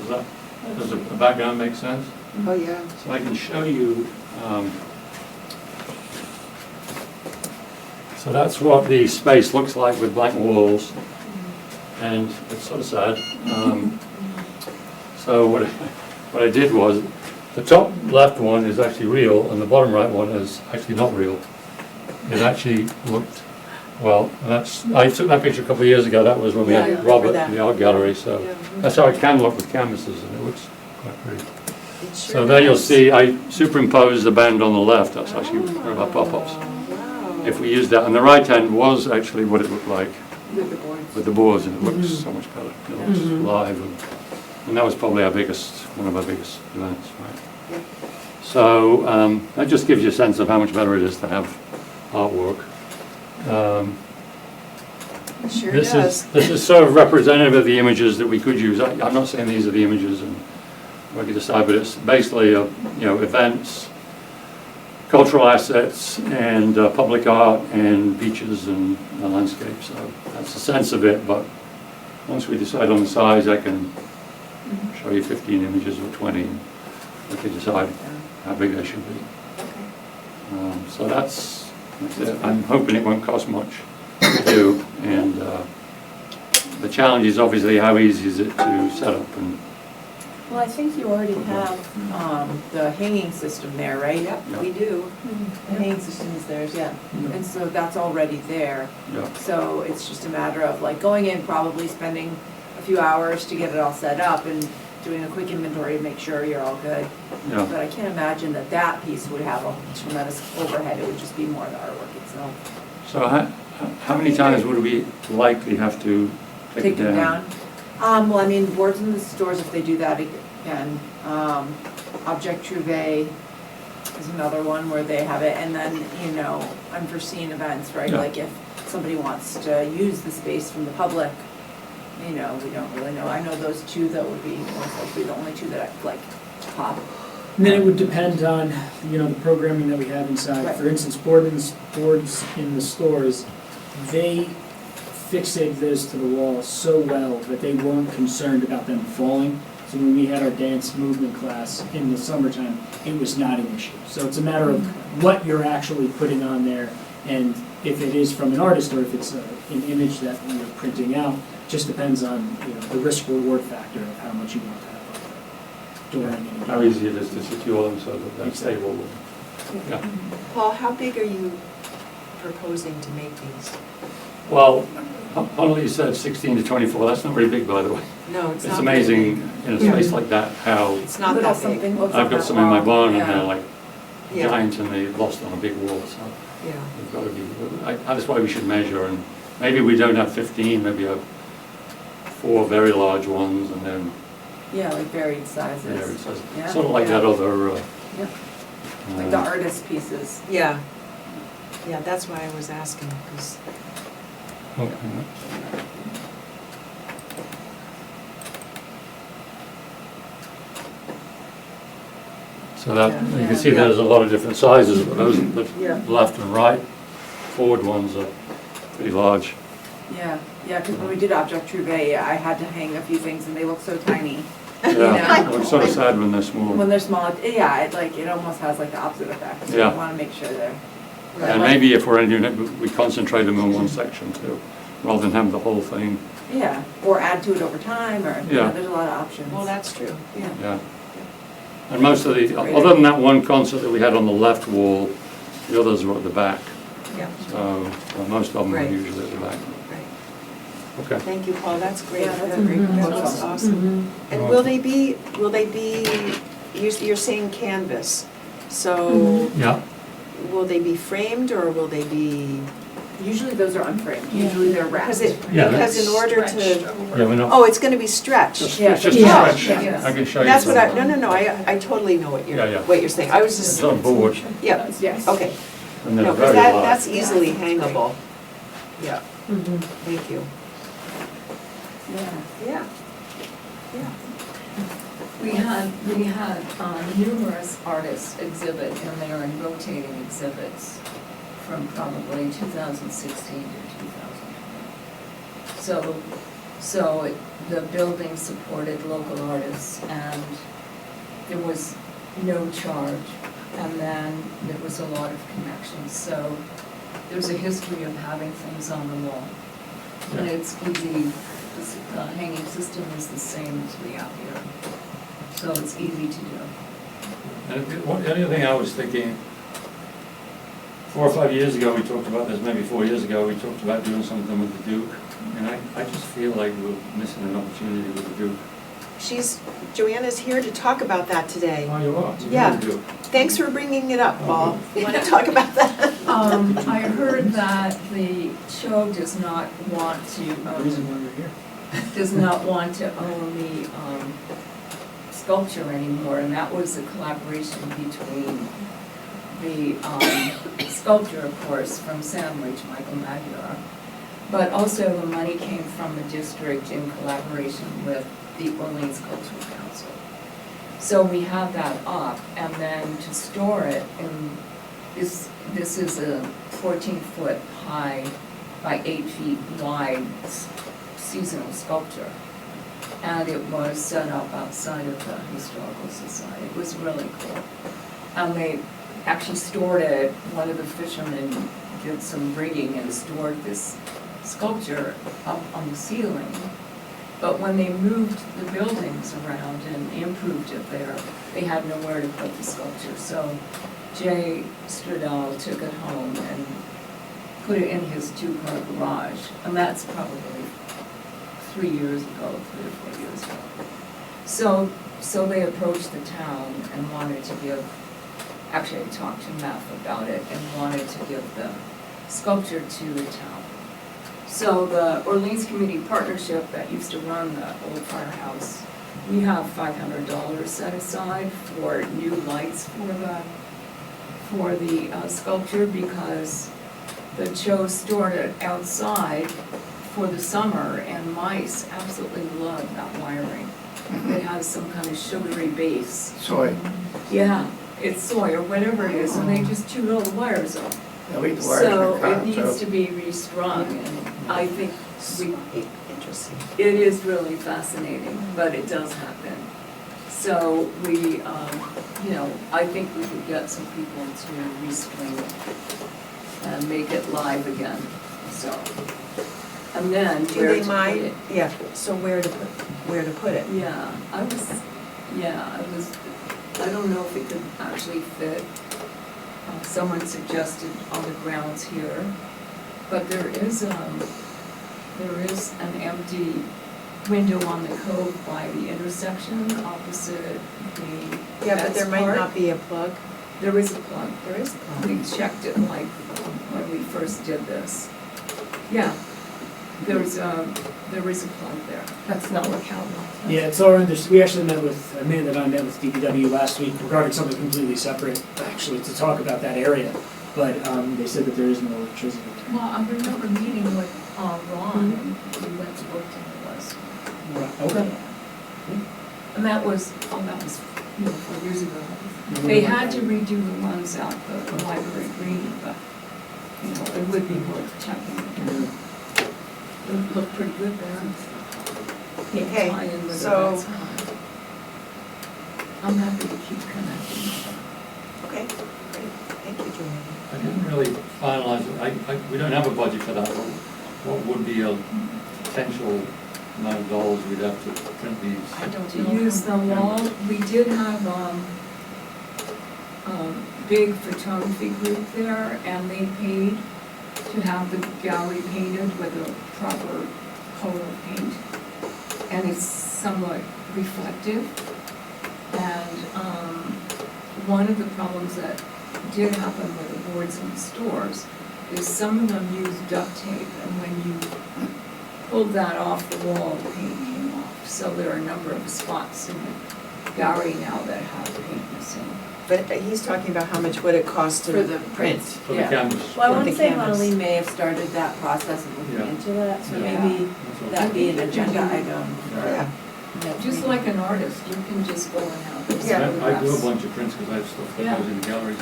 does the background make sense? Oh, yeah. So I can show you. So that's what the space looks like with blank walls, and it's sort of sad. So what I did was, the top left one is actually real, and the bottom right one is actually not real. It actually looked, well, I took that picture a couple of years ago. That was when we had Robert in the art gallery, so that's how it can look with canvases, and it looks quite pretty. So there you'll see, I superimposed the band on the left. That's actually one of our pop-ups. If we use that, and the right hand was actually what it looked like with the boards, and it looks so much better. It looks live, and that was probably one of our biggest events, right? So that just gives you a sense of how much better it is to have artwork. Sure This does. is sort of representative of the images that we could use. I'm not saying these are the images and we can decide, but it's basically events, cultural assets, and public art, and beaches and landscape. So that's the sense of it. But once we decide on the size, I can show you 15 images or 20. And we can decide how big they should be. So that's it. I'm hoping it won't cost much to do, and the challenge is obviously how easy is it to set up. And Well, I think you already have the hanging system there, right? Yeah. We do. The hanging system is theirs, yeah. And so that's already there. yeah, So it's just a matter of like going in, probably spending a few hours to get it all set up and doing a quick inventory to make sure you're all good. yeah. But I can't imagine that that piece would have a tremendous overhead. It would just be more the artwork itself. So how many times would we likely have to take it Them down? Well, I mean, boards in the stores, if they do that again. Object Trouvé is another one where they have it. And then, unforeseen events, right? Yeah. Like if somebody wants to use the space from the public, we don't really know. I know those two that would be most likely the only two that I like pop. And then it would depend on, the programming that we have inside. Right. For instance, boards in the stores, they fixated those to the wall so well that they weren't concerned about them falling. So when we had our dance movement class in the summertime, it was not an issue. So it's a matter of what you're actually putting on there, and if it is from an artist or if it's an image that you're printing out, just depends on the risk-reward factor of how much you want to have up there during any How easy it is to secure them so that they're stable. Yeah. Paul, how big are you proposing to make these? Well, Honolulu said 16 to 24, that's not very big, by the way. No, it's not. It's amazing in a space like that how, It's not Little that big. something looks I've like got that some in my wall. barn and Yeah. they're like Yeah, giants and they lost on a big wall, so yeah. we've got to be, that's why we should measure, and maybe we don't have 15, maybe have 4 very large ones and then, Yeah, like varied sizes. Yeah. sort of like that other, Yeah. Like the artist pieces. Yeah. Yeah, that's why I was asking, because, okay. So that, you can see there's a lot of different sizes, but those, the Yeah. left and right, forward ones are pretty large. Yeah, yeah, because when we did Object Trouvé, I had to hang a few things and they look so tiny. Yeah, it's sort of sad when they're small. When they're small, yeah, it almost has like the opposite effect. So Yeah. you want to make sure they're. And maybe if we're doing it, we concentrate them in one section too, rather than have the whole thing, Yeah, or add to it over time, or, you know, Yeah. there's a lot of options. well, that's true. Yeah. yeah. And most of the, other than that one concert that we had on the left wall, the others were at the back. Yeah, So, most of them are Right. usually at the back. right. Okay. Thank you, Paul, that's great. Yeah, that's a great That's proposal. awesome. And will they be, you're saying canvas, so Yeah. will they be framed or will they be? Usually those are unframed, usually they're wrapped. Because in order to, Yeah, we're not, oh, it's gonna be stretched. it's Yeah. just a Yeah. stretch. Yeah. I can show you. That's what some. no, I totally know what Yeah, yeah. you're saying. I was It's just, on board, yeah, Yes. okay. and No, they're because very large. that's easily hangable. Yeah, Mhm. thank you. Yeah. Yeah. Yeah. We had numerous artists exhibit in there and rotating exhibits from probably 2016 to 2020. The building supported local artists and there was no charge. And then there was a lot of connections, so there's a history of having things on the wall. And it's easy, the hanging system is the same as we have here, so it's easy to do. And the other thing I was thinking, 4 or 5 years ago, we talked about this, maybe 4 years ago, we talked about doing something with the Duke. And I just feel like we're missing an opportunity with the Duke. Joanna's here to talk about that today. Oh, you are? Yeah. The Duke. Thanks for bringing it up, Paul. You want to talk about that? I heard that the show does not want to, The reason why we're here. does not want to own the sculpture anymore, and that was a collaboration between the sculptor, of course, from Sandwich, Michael Magyar, but also the money came from the district in collaboration with the Orleans Cultural Council. So we have that up, and then to store it, and this is a 14-foot high by 8 feet wide seasonal sculpture. And it was set up outside of the Historical Society. It was really cool. And they actually stored it, one of the fishermen did some rigging and stored this sculpture up on the ceiling. But when they moved the buildings around and improved it there, they had nowhere to put the sculpture. So Jay Stradell took it home and put it in his 2-car garage. And that's probably 3 years ago, 3 or 4 years ago. So they approached the town and wanted to give, actually I talked to Matt about it and wanted to give the sculpture to the town. So the Orleans Community Partnership that used to run the old firehouse, we have $500 set aside for new lights for the sculpture because the Cho stored it outside for the summer and mice absolutely love that wiring. It has some kind of sugary base. Soy, Yeah, it's soy or whatever it is, and they just chew all the wires up. they'll eat the wires in the So it car, needs so. to be restrung, and I think Interesting. it is really fascinating, but it does happen. So we, I think we could get some people to restring it and make it live again, so. And then Do where they to put mind? it. Yeah, so where to put it? Yeah, I don't know if it could actually fit. Someone suggested on the grounds here, But there is an empty window on the code by the intersection opposite the Yeah, but Vets there might Park. not be a plug. There is a plug. There is a plug. We checked it like when we first did this. Yeah, there is a plug there. That's not what Calvin said. Yeah, it's our we actually met with, Amanda and I met with DPW last week regarding something completely separate, actually, to talk about that area. But they said that there is no electricity. Well, I remember meeting with Ron, and we went to look into this. Okay. And that was 4 years ago. They had to redo the ones out the library green, but, it would be worth checking. It looked pretty good there. Okay, Tie in with the so- Vets Park. I'm happy to keep connecting. Okay, great. Thank you, Joanne. I didn't really finalize it, we don't have a budget for that, what would be a potential amount of dollars we'd have to print these? I don't To know. use the wall, we did have, big photography group there, and they paid to have the gallery painted with a proper color of paint. And it's somewhat reflective. And, one of the problems that did happen with the boards in the stores is some of them used duct tape, and when you pulled that off the wall, the paint came off. So there are a number of spots in the gallery now that have paint missing. But he's talking about how much would it cost to For the print? For the Yeah. canvas. Well, I For want the to say canvas. Montalene may have started that process of Yeah. looking into that, so Yeah. maybe That's what- that'd be an agenda item. Yeah. Just like an artist, you can just go and have those Yeah. I do a photographs. bunch of prints because I have stuff that Yeah. goes in the galleries,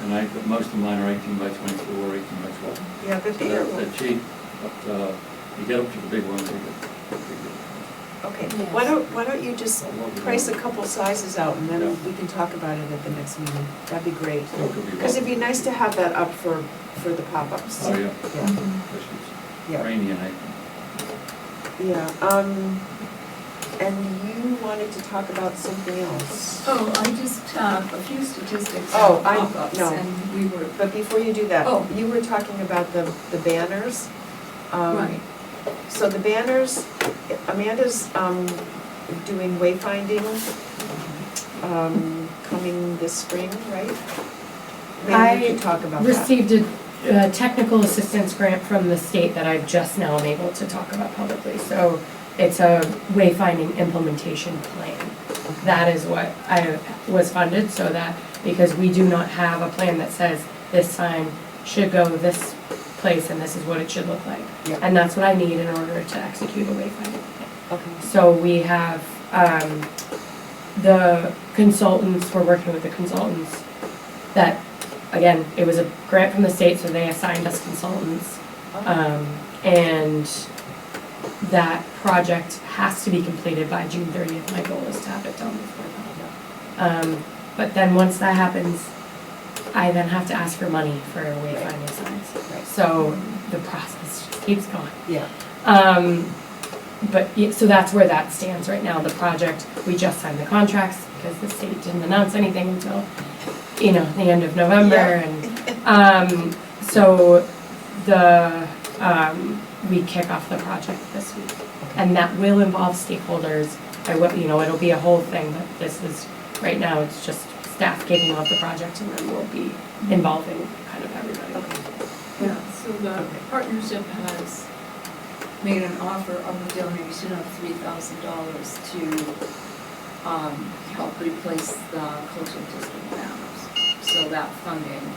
and but most of mine are 18 by 24 or 18 by 12. Yeah, but So they're cheap, but you get up to the big ones, they get big. okay, Yes. why don't you just price a couple sizes out and then Yeah. we can talk about it at the next meeting? That'd be great. Still could be Because it'd well. be nice to have that up for the pop-ups. Oh, yeah, Yeah, Mhm. especially Yeah. it's rainy and I, yeah, and you wanted to talk about something else. Oh, I just have a few statistics Oh, on I- pop-ups, no. and we were, But before you do that, Oh. you were talking about the banners. right, So the banners, Amanda's doing wayfinding coming this spring, right? Amanda, you I can talk about that. Received a technical assistance grant from the state that I just now am able to talk about publicly. So it's a wayfinding implementation plan. That is what I was funded, so that, because we do not have a plan that says this sign should go this place and this is what it should look like. Yeah. And that's what I need in order to execute a wayfinding plan. Okay. So we have, the consultants, we're working with the consultants that, again, it was a grant from the state, so they assigned us consultants. And that project has to be completed by June 30th. My goal is to have it done before that. But then once that happens, I then have to ask for money for wayfinding signs. Right. So the process just keeps going. Yeah. But, yeah, so that's where that stands right now. The project, we just signed the contracts because the state didn't announce anything until, the end of November. Yeah. And, so we kick off the project this week. And that will involve stakeholders. It'll be a whole thing, but this is, right now, it's just staff kicking off the project and then we'll be involving kind of everybody. yeah, so the partnership has made an offer of a donation of $3,000 to help replace the cultural district banners. So that funding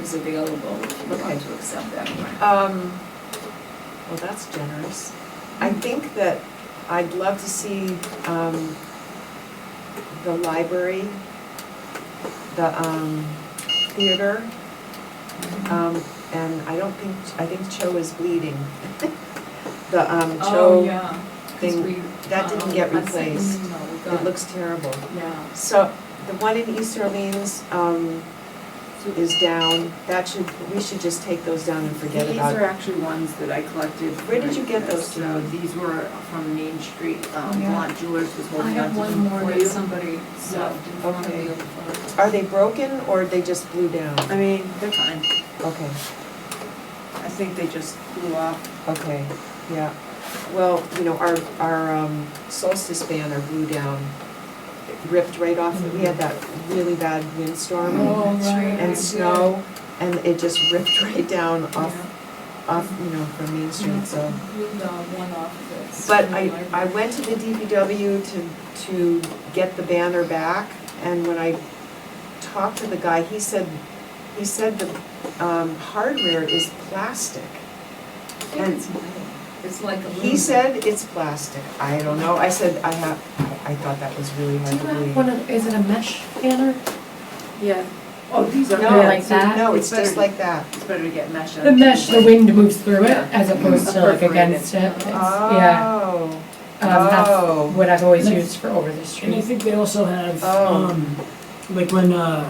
is available if you want to accept that grant. Well, that's generous. I think that I'd love to see the library, the theater, and I think Cho is bleeding. The Oh, Cho yeah. 'cause thing, we, that didn't get I sent an replaced. email, we It got- looks terrible. Yeah. So the one in East Orleans is down. We should just take those down and forget These about are it. actually ones that I collected. Where did you get those So from? these were from Main Street, Yeah. Blunt Jewelers was I holding on have to one them more for that you. somebody left in front of Okay. the other part. Are they broken or they just blew down? I mean, they're fine. Okay. I think they just blew off. Okay, yeah. Well, you know, our solstice banner blew down, it ripped right off. We had that really bad windstorm Oh, right. and snow, and it just ripped right down off, you know, from Main Street, so. Blew the one off of it. But I went to the DPW to get the banner back, and when I talked to the guy, he said the hardware is plastic. I think it's metal. It's like aluminum. He said it's plastic. I don't know. I said I thought that was really hard to believe. Is it a mesh banner? Yeah. Oh, these are. No, Yeah, like that? No, it's better just to- like that. It's better to get mesh. The mesh, the wind moves through it Yeah. as opposed to like Perforated. against it. It's- Yeah, Oh. that's Oh. what I've always used for over the And I street. think they also have, Oh. like when, the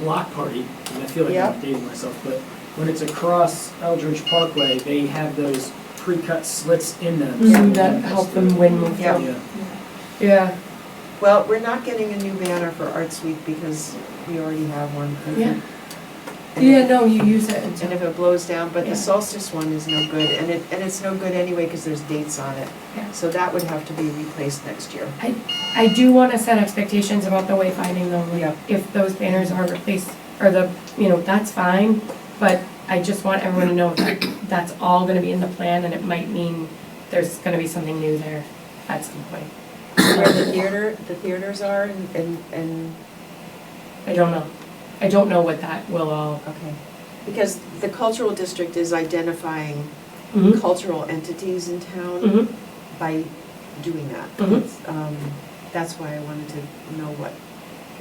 block party, and I feel like Yep. I'm dating myself, but when it's across Eldridge Parkway, they have those pre-cut slits in them. That help them wind move Yeah. through. Yeah. Yeah, Well, we're not getting a new banner for Arts Week because we already have one. yeah. And Yeah, no, you use it And until, if it blows down, but Yeah. the solstice one is no good, and it's no good anyway because there's dates on it. Yeah. So that would have to be replaced next year. I do wanna set expectations about the wayfinding though, Yeah. like, if those banners are replaced, or that's fine, but I just want everyone to know that that's all gonna be in the plan, and it might mean there's gonna be something new there at some point. Where the theaters are and, I don't know. I don't know what that will all, okay. Because the cultural district is identifying Mhm. cultural entities in town Mhm. by doing that. Mhm. That's why I wanted to know what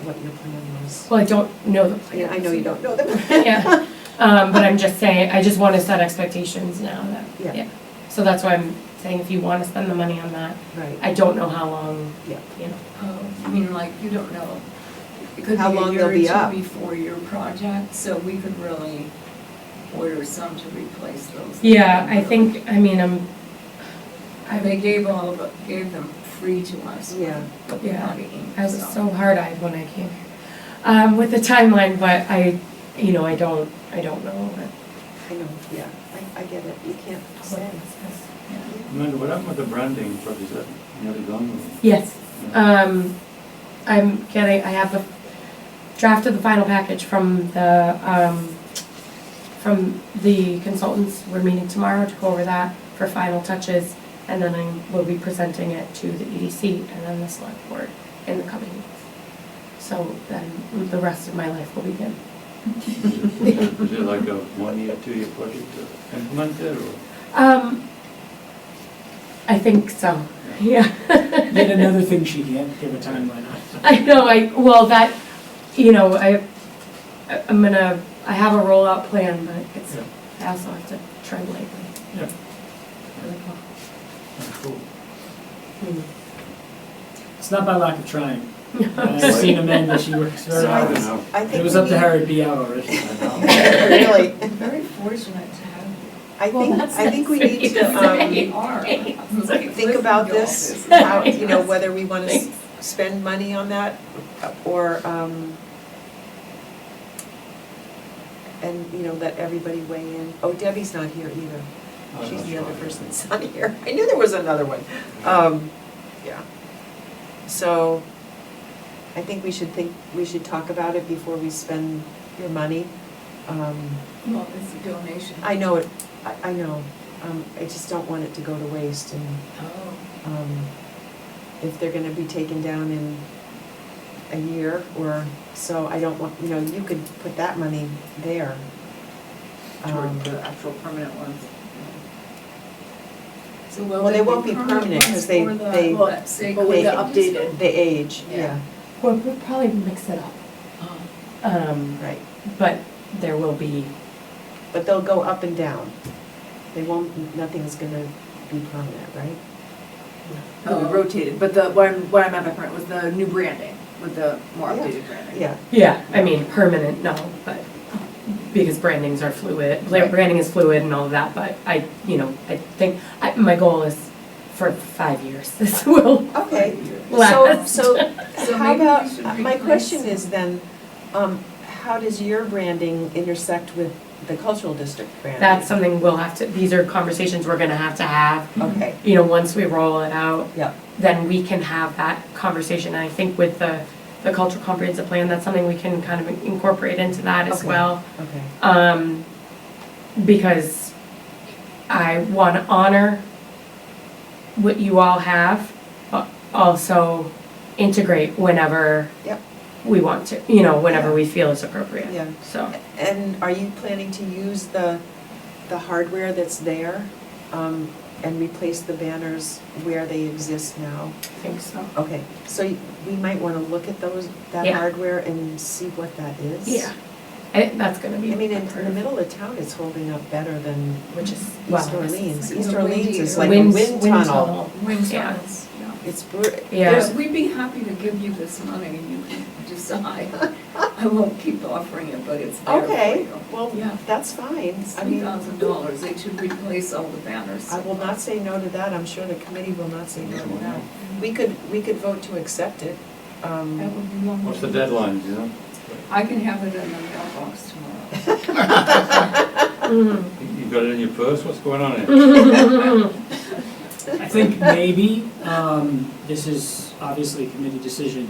your plan was. Well, I don't know the plan. Yeah, I know you don't know them. Yeah, but I'm just saying, I just wanna set expectations now that, Yeah. yeah. So that's why I'm saying if you wanna spend the money on that, Right. I don't know how long, Yeah. you know. Oh, I mean, like, you don't know. It could be How a long year they'll or be two up. before your project, so we could really order some to replace those. Yeah, I think, I mean, They gave gave them free to us. Yeah. Yeah. Copenhagen, I was so hard-eyed when I came here, with the timeline, but I don't know what. I know, yeah, I get it, you can't say. Amanda, what happened with the branding, what is that, nearly done? Yes, I have the draft of the final package from the consultants. We're meeting tomorrow to go over that for final touches, and then I will be presenting it to the EDC and then the select board in the coming weeks. So then the rest of my life will begin. Is it like a 1 year, 2 year project to implement it, or? I think so, yeah. Yet another thing she can't give a timeline on. I know, I have a rollout plan, but Yeah. I also have to tread lightly. Yeah. Really well. Cool. Hmm. It's not by lack of trying. I've seen Amanda, she works very So hard. know. I think It was we up to need- her to be out already. Really, Very fortunate to have I think we need to, you. We are. think about this, how, whether we wanna spend money on that, or, and, let everybody weigh in. Oh, Debbie's not here either. She's the other person that's not here. I knew there was another one. Yeah. So, I think we should talk about it before we spend your money. Well, it's a donation. I know it, I know. I just don't want it to go to waste, and Oh. if they're gonna be taken down in a year or so, I don't want, you could put that money there. Toward the actual permanent ones. So will Well, they won't be permanent permanent, 'cause ones they- for the- they- what, say, But with the Quaker? updated. They age, Yeah. yeah, We'll probably mix it up, Oh. right. but there will be, But they'll go up and down. Nothing's gonna be permanent, right? They'll be Oh. rotated, but what I meant by permanent was the new branding, with the more Yeah. updated branding. Yeah, yeah, I mean, permanent, no, but, because brandings are fluid, Right. branding is fluid and all of that, but I think, my goal is for 5 years, this will okay. last. So So how maybe we about, should my replace question it. is then, how does your branding intersect with the cultural district banner. That's something we'll have to, these are conversations we're gonna have, Okay, you know, once we roll it out. Yep. Then we can have that conversation, and I think with the cultural comprehensive plan, that's something we can kind of incorporate into that as Okay. well. okay. Because I wanna honor what you all have, but also integrate whenever Yep. we want to, you know, whenever Yeah. we feel is appropriate, Yeah. so. And are you planning to use the hardware that's there, and replace the banners where they exist now? I think so. Okay, so we might wanna look at that Yeah. hardware and see what that is? Yeah, that's gonna be. I mean, in part the of- middle of town, it's holding up better than Which is, well, East Orleans. like East a Orleans windy is area. like a wind tunnel. Wind Yeah. tunnels, yeah. It's, Yeah. there's, We'd be happy to give you this money and you can decide. I won't keep offering it, but it's there for okay, you. well, Yeah. that's fine. It's I mean, $3,000, they should replace all the banners. I will not say no to that. I'm sure the committee will not say no to that. We could vote to accept it. That would be wonderful. What's the deadline, do you know? I can have it in the mailbox tomorrow. Mhm. You got it in your purse, what's going on here? I think maybe, this is obviously a committee decision.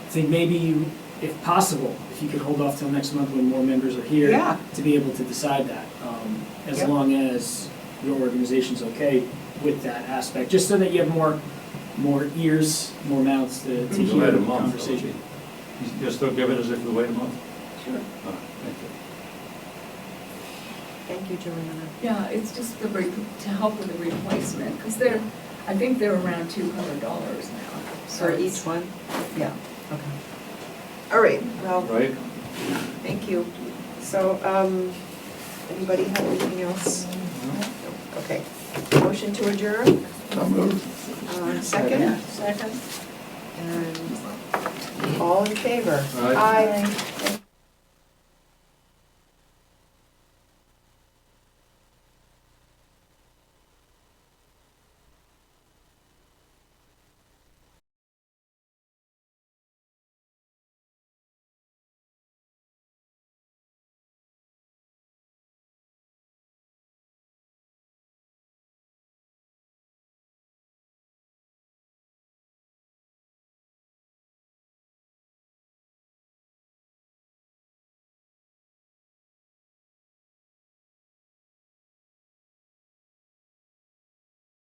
I think maybe you, if possible, if you could hold off till next month when more members are here. Yeah. To be able to decide that, as Yep. long as your organization's okay with that aspect, just so that you have more ears, more mouths to You hear wait a the month, conversation. You still give it as if we wait a month? Sure. Oh, thank you. Thank you, Joanna. Yeah, it's just to help with the replacement, because I think they're around $200 now. So For it's- each one? Yeah, okay. All right, well, Right? thank you. So, anybody have anything else? Okay. Motion to adjourn? Second? Second. And all in favor? Aye. Aye. Thank